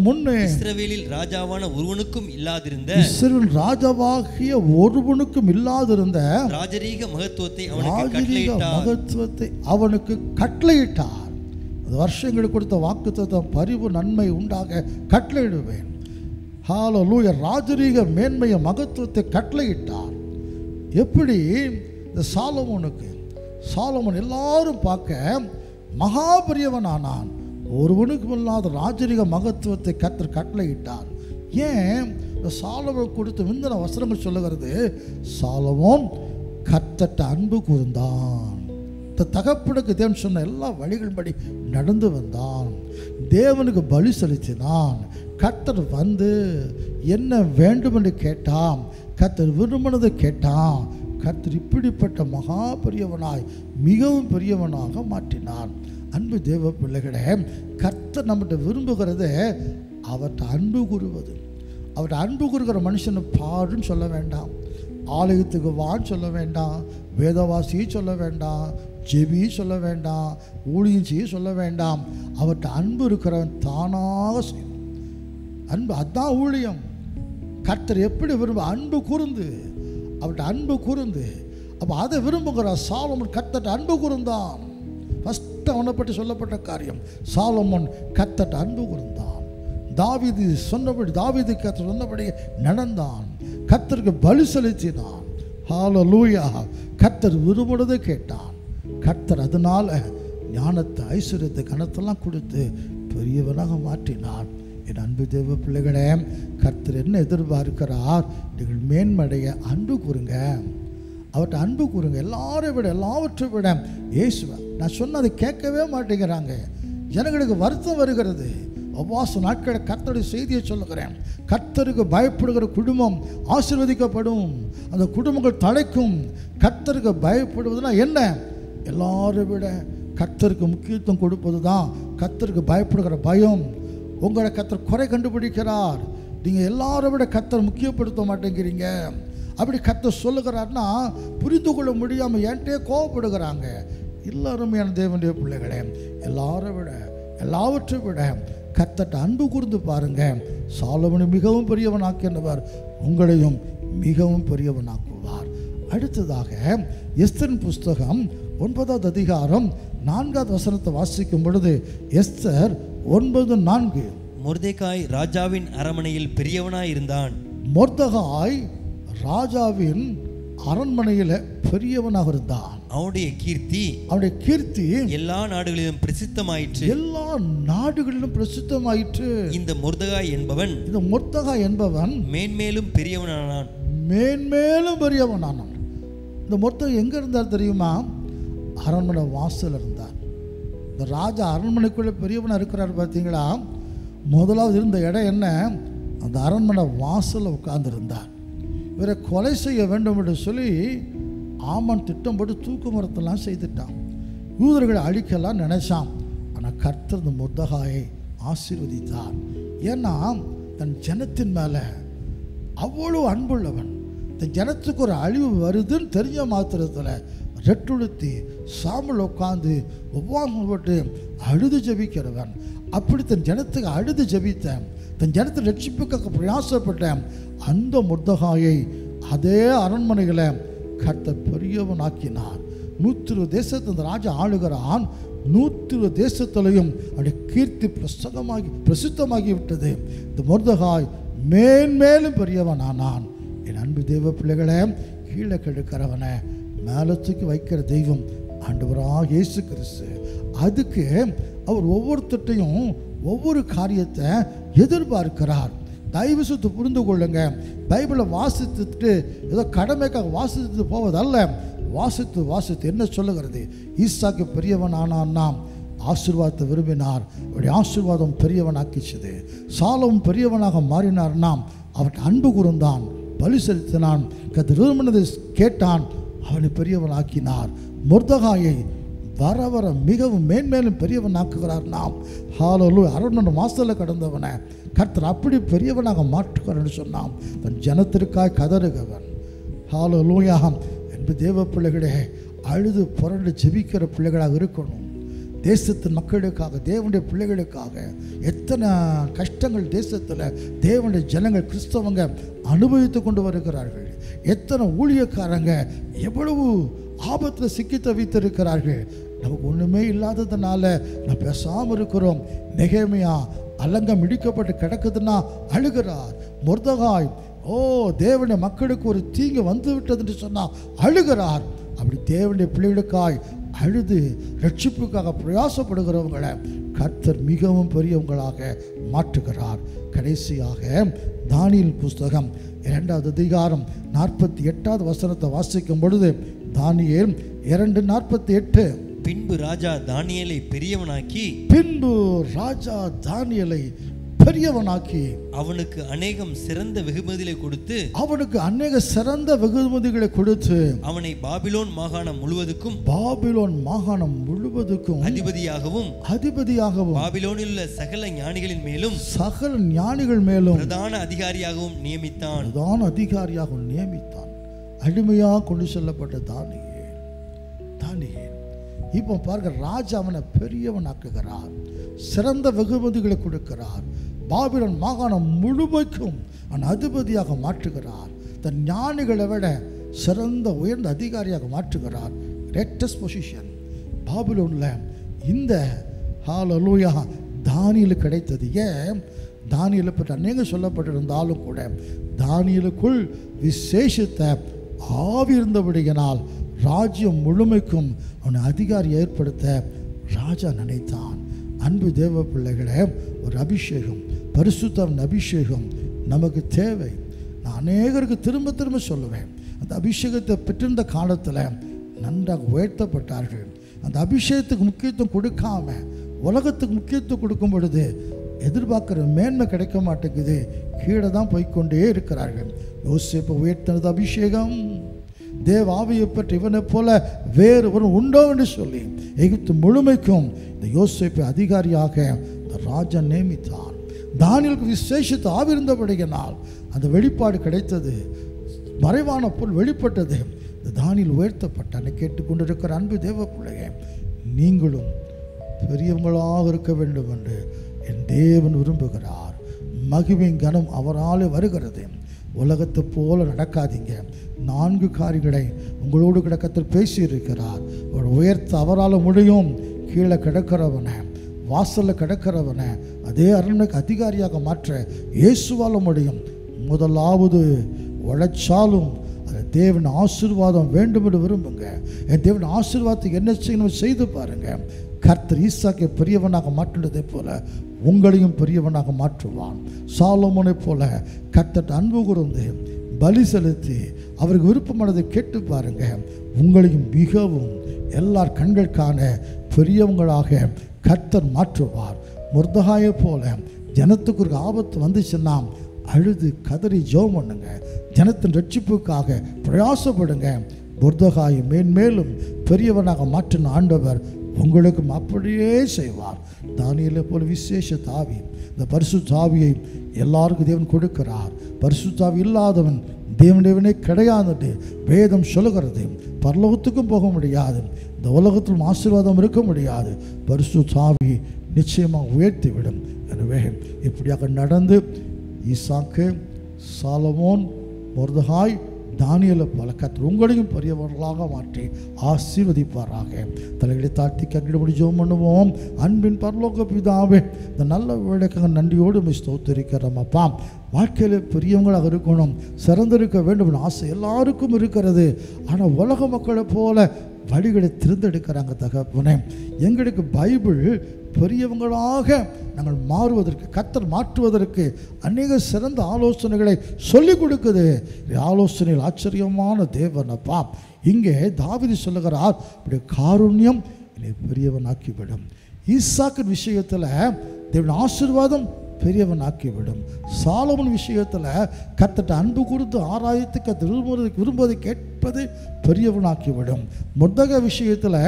முன்னே இஸ்ரவேலில் ராஜாவான ஒருவனுக்கும் இல்லாதிருந்த, இஸ்ரவேல் ராஜாவாகிய ஒருவனுக்கும் இல்லாதிருந்த ராஜரீக மகத்துவத்தை அவனுக்கு கட்டளையிட்டார். வருஷங்களுக்கு கொடுத்த வாக்குத்தத்தம் பரிவு நன்மை உண்டாக கட்டளையிடுவேன். ஹல்லேலூயா. ராஜரீக மேன்மைய மகத்துவத்தை கட்டளையிட்டார். எப்படி? இந்த சாலமோன் எல்லாரும் பார்க்க மகா பெரியவனானான். ஒருவனுக்கும் இல்லாத ராஜரீக மகத்துவத்தை கர்த்தர் கட்டளையிட்டார். ஏன்? இந்த சாலமோன் கொடுத்த முந்தின வசனங்கள் சொல்லுகிறது, சாலமோன் கர்த்தர்ட்ட அன்பு கூர்ந்தான், தகப்பனுக்கு தேவன் சொன்ன எல்லா வழிகளின்படி நடந்து வந்தான், தேவனுக்கு பலி செலுத்தினான். கர்த்தர் வந்து என்ன வேண்டும் என்று கேட்டான், கர்த்தர் விரும்பினதை கேட்டான். கர்த்தர் இப்படிப்பட்ட மகா பெரியவனாய் மிகவும் பெரியவனாக மாற்றினான். அன்பு தேவ பிள்ளைகளே, கர்த்தர் நம்மகிட்ட விரும்புகிறத அவர்கிட்ட அன்பு கூறுவது. அவர்கிட்ட அன்பு கூறுகிற மனுஷனை பாடுன்னு சொல்ல வேண்டாம், ஆலயத்துக்கு வான்னு சொல்ல வேண்டாம், வேதவாசியை சொல்ல வேண்டாம், ஜெபி சொல்ல வேண்டாம், ஊழியம் செய்ய சொல்ல வேண்டாம். அவர்கிட்ட அன்பு இருக்கிறவன் தானாக செய்யும். அன்பு அதுதான் ஊழியம். கர்த்தர் எப்படி விரும்ப? அன்பு கூர்ந்து, அவர்கிட்ட அன்பு கூர்ந்து. அப்போ அதை விரும்புகிறார் சாலமோன். கர்த்தர்ட்ட அன்பு கூர்ந்தான். ஃபஸ்ட்டு அவனை பற்றி சொல்லப்பட்ட காரியம், சாலமோன் கர்த்தர்ட்ட அன்பு கூர்ந்தான். தாவீது கர்த்தர் சொன்னபடி நடந்தான். கர்த்தருக்கு பலி செலுத்தினான். ஹalleluya. கர்த்தர் விரும்புறதை கேட்டான். கர்த்தர் அதனால ஞானத்தை, ஐஸ்வர்யத்தை, கனத்தெல்லாம் கொடுத்து பெரியவனாக மாற்றினார். என் அன்பு தேவ பிள்ளைகளே, கர்த்தர் என்ன எதிர்பார்க்கிறார்? நீங்கள் மேன்மடைய அன்பு கூறுங்க, அவர்கிட்ட அன்பு கூறுங்க. எல்லாரையும் விட, எல்லாவற்றை விட இயேசுவை. நான் சொன்னதை கேட்கவே மாட்டேங்கிறாங்க. ஜனங்களுக்கு வருத்தம் வருகிறது. உபவாச நாட்களை கர்த்தருடைய செய்தியை சொல்லுகிறேன். கர்த்தருக்கு பயப்படுகிற குடும்பம் ஆசீர்வதிக்கப்படும். அந்த குடும்பங்கள் தழைக்கும். கர்த்தருக்கு பயப்படுவதுனா என்ன? எல்லாரை விட கர்த்தருக்கு முக்கியத்துவம் கொடுப்பது தான் கர்த்தருக்கு பயப்படுகிற பயம். உங்களை கர்த்தர் குறை கண்டுபிடிக்கிறார். நீங்கள் எல்லாரை விட கர்த்தர் முக்கியப்படுத்த மாட்டேங்கிறீங்க. அப்படி கர்த்தர் சொல்லுகிறார்னா புரிந்து கொள்ள முடியாமல் என்கிட்டே கோவப்படுகிறாங்க. எல்லாருமையான தேவனுடைய பிள்ளைகளே, எல்லாரை விட, எல்லாவற்றை விட கர்த்தர்ட்ட அன்பு கூர்ந்து பாருங்க. சாலமோனை மிகவும் பெரியவனாக்கினவர் உங்களையும் மிகவும் பெரியவனாக்குவார். அடுத்ததாக எஸ்தரின் புஸ்தகம் 9வது அதிகாரம் 4வது வசனத்தை வாசிக்கும் பொழுது, எஸ்தர் 9:4. மொர்தெகாய் ராஜாவின் அரண்மனையில் பெரியவனாய் இருந்தான். மொர்தெகாய் ராஜாவின் அரண்மனையில் பெரியவனாக இருந்தான். அவனுடைய கீர்த்தி எல்லா நாடுகளிலும் பிரசித்தமாயிற்று. எல்லா நாடுகளிலும் பிரசித்தமாயிற்று. இந்த மொர்தெகாய் என்பவன் மேன்மேலும் பெரியவனானான். இந்த மொர்தெகாய் எங்க இருந்தார் தெரியுமா? அரண்மனை வாசல் இருந்தார். இந்த ராஜா அரண்மனைக்குள்ள பெரியவனா இருக்கிறார் பார்த்தீங்களா? முதலாவது இருந்த இடம் என்ன? அந்த அரண்மனை வாசலில் உட்கார்ந்துருந்தார். இவரை கொலை செய்ய வேண்டும் என்று சொல்லி ஆமான் திட்டம் போட்டு தூக்கு மரத்தெல்லாம் செய்துட்டான். யூதர்களை அழிக்கலாம் நினைச்சான். ஆனால் கர்த்தர் இந்த மொர்தெகாயை ஆசீர்வதித்தார். ஏன்னா தன் ஜனத்தின் மேலே அவ்வளோ அன்புள்ளவன். தன் ஜனத்துக்கு ஒரு அழிவு வருதுன்னு தெரிஞ்ச மாத்திரத்தில் ரெட்டுடுத்தி சாம்பல் உட்காந்து உபவாசம் போட்டு அழுது ஜபிக்கிறவன். அப்படி தன் ஜனத்துக்கு அழுது ஜபித்தேன். தன் ஜனத்தை ரட்சிப்புக்காக பிரயாசப்பட்டேன். அந்த மொர்தெகாயை அதே அரண்மனைகளை கர்த்தர் பெரியவனாக்கினார். 120 தேசத்தை அந்த ராஜா ஆளுகிறான். 120 தேசத்திலையும் அவருடைய கீர்த்தி பிரசித்தமாகி விட்டது. இந்த மொர்தெகாய் மேன்மேலும் பெரியவனானான். என் அன்பு தெய்வ பிள்ளைகளே, கீழே கெடுக்கிறவனை மேலே தூக்கி வைக்கிற தெய்வம் ஆண்டவராக இயேசு கிறிஸ்து. அதுக்கு அவர் ஒவ்வொருத்தையும் ஒவ்வொரு காரியத்தை எதிர்பார்க்கிறார். தயவு செய்து புரிந்து கொள்ளுங்க. பைபிளை வாசித்துட்டு ஏதோ கடமைக்காக வாசித்து போவதல்ல. வாசித்து என்ன சொல்லுகிறது? ஈசாக்கு பெரியவன் ஆனான்னா ஆசீர்வாதத்தை விரும்பினார். அவருடைய ஆசீர்வாதம் பெரியவனாக்கிச்சது. சாலமும் பெரியவனாக மாறினார்னா அவருக்கு அன்பு கூர்ந்தான், பலி செலுத்தினான், விரும்பினதை கேட்டான், அவனை பெரியவனாக்கினார். மொர்தெகாயை வர வர மிகவும் மேன்மேலும் பெரியவனாக்குகிறார். நாம் ஹalleluya. அரண்மனை வாசலில் கடந்தவனை கர்த்தர் அப்படி பெரியவனாக மாற்றுகிறான்னு சொன்னான். தன் ஜனத்திற்காய் கதறுகவன். ஹalleluya. என்பது தேவ பிள்ளைகளே, அழுது புரண்டு ஜெபிக்கிற பிள்ளைகளாக இருக்கணும். தேசத்தின் மக்களுக்காக, தேவனுடைய பிள்ளைகளுக்காக எத்தனை கஷ்டங்கள் தேசத்தில் தேவனுடைய ஜனங்கள் கிறிஸ்தவங்க அனுபவித்து கொண்டு வருகிறார்கள். எத்தனை ஊழியக்காரங்க எவ்வளவு ஆபத்தில் சிக்கி தவித்திருக்கிறார்கள். நமக்கு ஒன்றுமே இல்லாததுனால நம்ம பேசாமல் இருக்கிறோம். நெகேமியா அலங்கம் இடிக்கப்பட்டு கிடக்குதுன்னா அழுகிறார். மொர்தெகாய் தேவனுடைய மக்களுக்கு ஒரு தீங்கு வந்து விட்டது என்று சொன்னால் அழுகிறார். அப்படி தேவனுடைய பிள்ளைகளுக்காய் அழுது ரட்சிப்புக்காக பிரயாசப்படுகிறவங்களை கர்த்தர் மிகவும் பெரியவங்களாக மாற்றுகிறார். கடைசியாக தானியேல் புஸ்தகம் 2வது அதிகாரம் 48வது வசனத்தை வாசிக்கும் பொழுது, தானியேல் 2:48. பின்பு ராஜா தானியேலை பெரியவனாக்கி அவனுக்கு அநேக சிறந்த வெகுமதிகளை கொடுத்து அவனை பாபிலோன் மாகாணம் முழுவதுக்கும் அதிபதியாகவும் பாபிலோனில் உள்ள சகல ஞானிகள் மேலும் பிரதான அதிகாரியாகவும் நியமித்தான். அடிமையாக கொண்டு செல்லப்பட்ட தானியேல் இப்போ பாருங்க, ராஜா அவனை பெரியவனாக்குகிறார், சிறந்த வெகுமதிகளை கொடுக்கிறார், பாபிலோன் மாகாணம் முழுமைக்கும் அவன் அதிபதியாக மாற்றுகிறார், தன் ஞானிகளை விட சிறந்த உயர்ந்த அதிகாரியாக மாற்றுகிறார். கிரேட்டஸ்ட் பொசிஷன் பாபிலோனில் இந்த ஹalleluya தானியேலுக்கு கிடைத்தது. ஏன்? தானியேலை பற்றி அநேகம் சொல்லப்பட்டிருந்தாலும் கூட தானியேலுக்குள் விசேஷித்த ஆவி இருந்தபடியினால் ராஜ்யம் முழுமைக்கும் அவனை அதிகாரி ஏற்படுத்த ராஜா நினைத்தான். அன்பு தேவ பிள்ளைகளே, ஒரு அபிஷேகம், பரிசுத்தரின் அபிஷேகம் நமக்கு தேவை. நான் அநேகருக்கு திரும்ப திரும்ப சொல்லுவேன், அந்த அபிஷேகத்தை பெற்றிருந்த காலத்தில் நன்றாக உயர்த்தப்பட்டார்கள். அந்த அபிஷேகத்துக்கு முக்கியத்துவம் கொடுக்காம உலகத்துக்கு முக்கியத்துவம் கொடுக்கும் பொழுது எதிர்பார்க்குற மேன்மை கிடைக்க மாட்டேங்குது, கீழே தான் போய்கொண்டே இருக்கிறார்கள். யோசேப்பை உயர்த்தினது அபிஷேகம். தேவ ஆவியை பற்றி இவனை போல வேறு ஒரு உண்டோ என்று சொல்லி எகிப்து முழுமைக்கும் இந்த யோசேப்பை அதிகாரியாக இந்த ராஜா நியமித்தான். தானியேலுக்கு விசேஷித்த ஆவி இருந்தபடியினால் அந்த வெளிப்பாடு கிடைத்தது, மறைவான பொருள் வெளிப்பட்டது. இந்த தானியேல் உயர்த்தப்பட்டான். கேட்டுக்கொண்டிருக்கிற அன்பு தேவ பிள்ளையே, நீங்களும் பெரியவங்களாக இருக்க வேண்டும் என்று என் தேவன் விரும்புகிறார். மகிமையின் கனம் அவராலே வருகிறது. உலகத்தை போல நடக்காதீங்க. 4 காரியங்களை உங்களோடு கர்த்தர் பேசியிருக்கிறார். ஒரு உயர்த்த அவரால் முடியும். கீழே கிடக்கிறவனை, வாசலில் கிடக்கிறவனை அதே அரண்மனைக்கு அதிகாரியாக மாற்ற இயேசுவால் முடியும். முதலாவது உழைச்சாலும் அது தேவன் ஆசீர்வாதம் வேண்டும் என்று விரும்புங்க. என் தேவன் ஆசீர்வாதத்துக்கு என்ன செய்யணும் செய்து பாருங்க. கர்த்தர் ஈசாக்கை பெரியவனாக மாற்றினதை போல உங்களையும் பெரியவனாக மாற்றுவான். சாலமோனை போல கர்த்தர் அன்பு கூர்ந்து பலி செலுத்தி அவருக்கு விருப்பமானதை கேட்டு பாருங்க. உங்களையும் மிகவும் எல்லார் கண்கள் காண பெரியவங்களாக கர்த்தர் மாற்றுவார். மொர்தெகாயை போல ஜனத்துக்கு ஒரு ஆபத்து வந்துச்சுன்னா அழுது கதறி ஜெபம் பண்ணுங்க. ஜனத்தின் ரட்சிப்புக்காக பிரயாசப்படுங்க. மொர்தெகாயை மேன்மேலும் பெரியவனாக மாற்றின ஆண்டவர் உங்களுக்கும் அப்படியே செய்வார். தானியேலை போல விசேஷ தாவி, இந்த பரிசுத்த ஆவியை எல்லாருக்கும் தேவன் கொடுக்கிறார். பரிசுத்த ஆவி இல்லாதவன் தேவனே கிடையாது வேதம் சொல்லுகிறது. பரலோகத்துக்கும் போக முடியாது, இந்த உலகத்திலும் ஆசீர்வாதம் இருக்க முடியாது. பரிசுத்த ஆவி நிச்சயமாக உயர்த்திவிடும். எனவே இப்படியாக நடந்து ஈசாக்கு, சாலமோன், மொர்தெகாய், தானியேலை போல கர்த்தர் உங்களையும் பெரியவர்களாக மாற்றி ஆசீர்வதிப்பாராக. தலைகளை தாழ்த்தி கண்ணிடப்படி ஜெபம் பண்ணுவோம். அன்பின் பரலோக பிதாவே, இந்த நல்ல வேலைக்காக நன்றியோடு ஸ்தோத்திரிக்கிறோம். அப்பா, வாழ்க்கையில் பெரியவங்களாக இருக்கணும், சிறந்திருக்க வேண்டும் ஆசை எல்லாருக்கும் இருக்கிறது. ஆனால் உலக மக்களை போல வழிகளை திறந்தெடுக்கிறாங்க. தகப்பனே, எங்களுக்கு பைபிள் பெரியவங்களாக நாங்கள் மாறுவதற்கு, கர்த்தர் மாற்றுவதற்கு அநேக சிறந்த ஆலோசனைகளை சொல்லிக் கொடுக்குது. ஆலோசனையில் ஆச்சரியமான தேவனப்பா. இங்கே தாவீது சொல்லுகிறார், இப்படி காருண்யம் என்னை பெரியவனாக்கிவிடும். ஈசாக்கின் விஷயத்தில் தேவன் ஆசீர்வாதம் பெரியவன் ஆக்கிவிடும். சாலமோன் விஷயத்தில் கர்த்தர்ட்ட அன்பு கொடுத்து ஆராயத்துக்கு விரும்புவதை கேட்பது பெரியவனாக்கிவிடும். மொர்தெகாய் விஷயத்தில்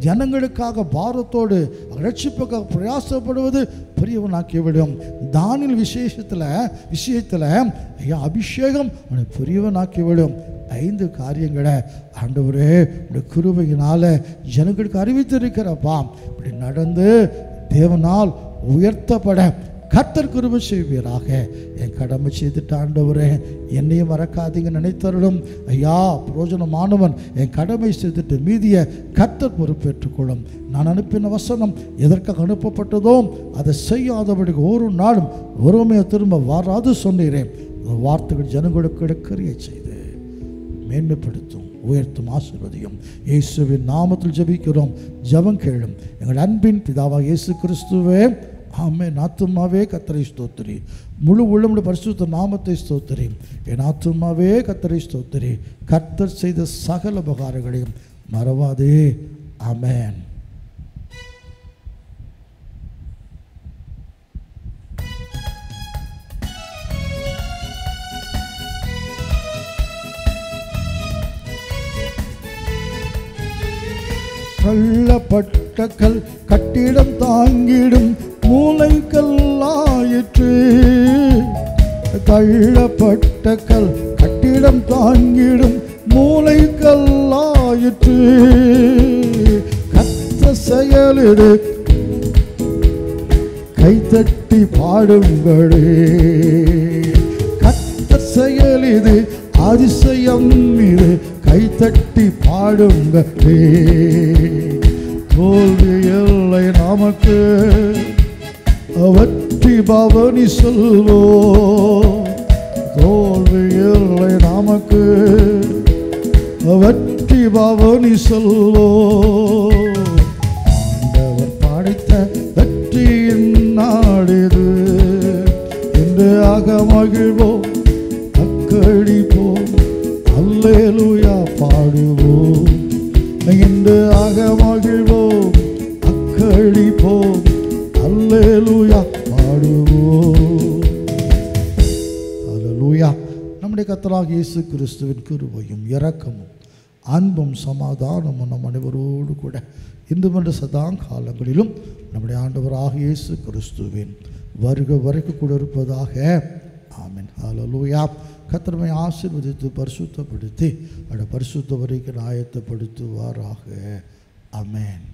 ஜனங்களுக்காக பாரத்தோடு ரட்சிப்புக்காக பிரயாசப்படுவது பெரியவனாக்கிவிடும். தானியேல் விஷயத்தில் ஐயா அபிஷேகம் அவனை பெரியவனாக்கிவிடும். 5 காரியங்களை ஆண்டவரே உடைய கிருபையினால ஜனங்களுக்கு அறிவித்திருக்கிறப்பா. இப்படி நடந்து தேவனால் உயர்த்தப்பட கர்த்தர் கிருபை செய்வீராக. என் கடமை செய்துட்டு ஆண்டவரே என்னையும் மறக்காதீங்க நினைத்தருளும். ஐயா, பிரயோஜனமானவன் என் கடமை செய்துட்டு மீதியை கர்த்தர் பொறுப்பேற்றுக்கொள்ளும். நான் அனுப்பின வசனம் எதற்காக அனுப்பப்பட்டதோ அதை செய்யாதபடிக்கு ஒரு நாளும் ஒருமையை திரும்ப வராது சொன்னீரேன். வார்த்தைகள் ஜனங்களுக்கு கிரியை செய்து மேன்மைப்படுத்தும், உயர்த்தும், ஆசீர்வதியும். இயேசுவின் நாமத்தில் ஜெபிக்கிறோம். ஜெபம் கேளும் எங்கள் அன்பின் பிதாவாக இயேசு கிறிஸ்துவே, ஆமென். ஆத்துமாவே கர்த்தரை ஸ்தோத்திரி, முழு உள்ளமுடைய பரிசுத்த நாமத்தை ஸ்தோத்திரி. என் ஆத்துமாவே கர்த்தரை ஸ்தோத்திரி, கர்த்தர் செய்த சகல உபகாரங்களையும் மறவாதே. ஆமென். தள்ளப்பட்ட கல் கட்டிடம் தாங்கிடும் மூலைக்கல்லாயிற்று. தள்ளப்பட்ட கல் கட்டிடம் தாங்கிடும் மூலைக்கல்லாயிற்று. கர்த்தர் செயலிடு கைதட்டி பாடுங்களே. கர்த்தர் செயலிது அதிசயம் இது, கைதட்டி பாடுங்களே. தோல்வி இல்லை நமக்கு, வெற்றி பவனி சொல்வோம். தோல்வி இல்லை நமக்கு, வெற்றி பவனி சொல்லோ. ஆண்டவர் படைத்த வெற்றியின் நாடிது என்று மகிழ்வோம், அக்களிப்போம், அல்லேலூயா பாடுவோம். என்று மகிழ்வோம், அக்களிப்போம், அல்லேலூயா பாடுவோம். அல்லேலூயா. நம்முடைய கர்த்தராகிய இயேசு கிறிஸ்துவின் கிருபையும் இரக்கமும் அன்பும் சமாதானமும் நம் அனைவரோடு கூட இன்றுமென்ற சதா காலங்களிலும் நம்முடைய ஆண்டவராகிய இயேசு கிறிஸ்துவின் வருக வரைக்கும் கூட இருப்பதாக. ஆமென். ஹல்லேலூயா. கர்த்தரை ஆசீர்வதித்து பரிசுத்தப்படுத்தி பரிசுத்த வரைக்கும் ஆயத்தப்படுத்துவாராக. ஆமென்.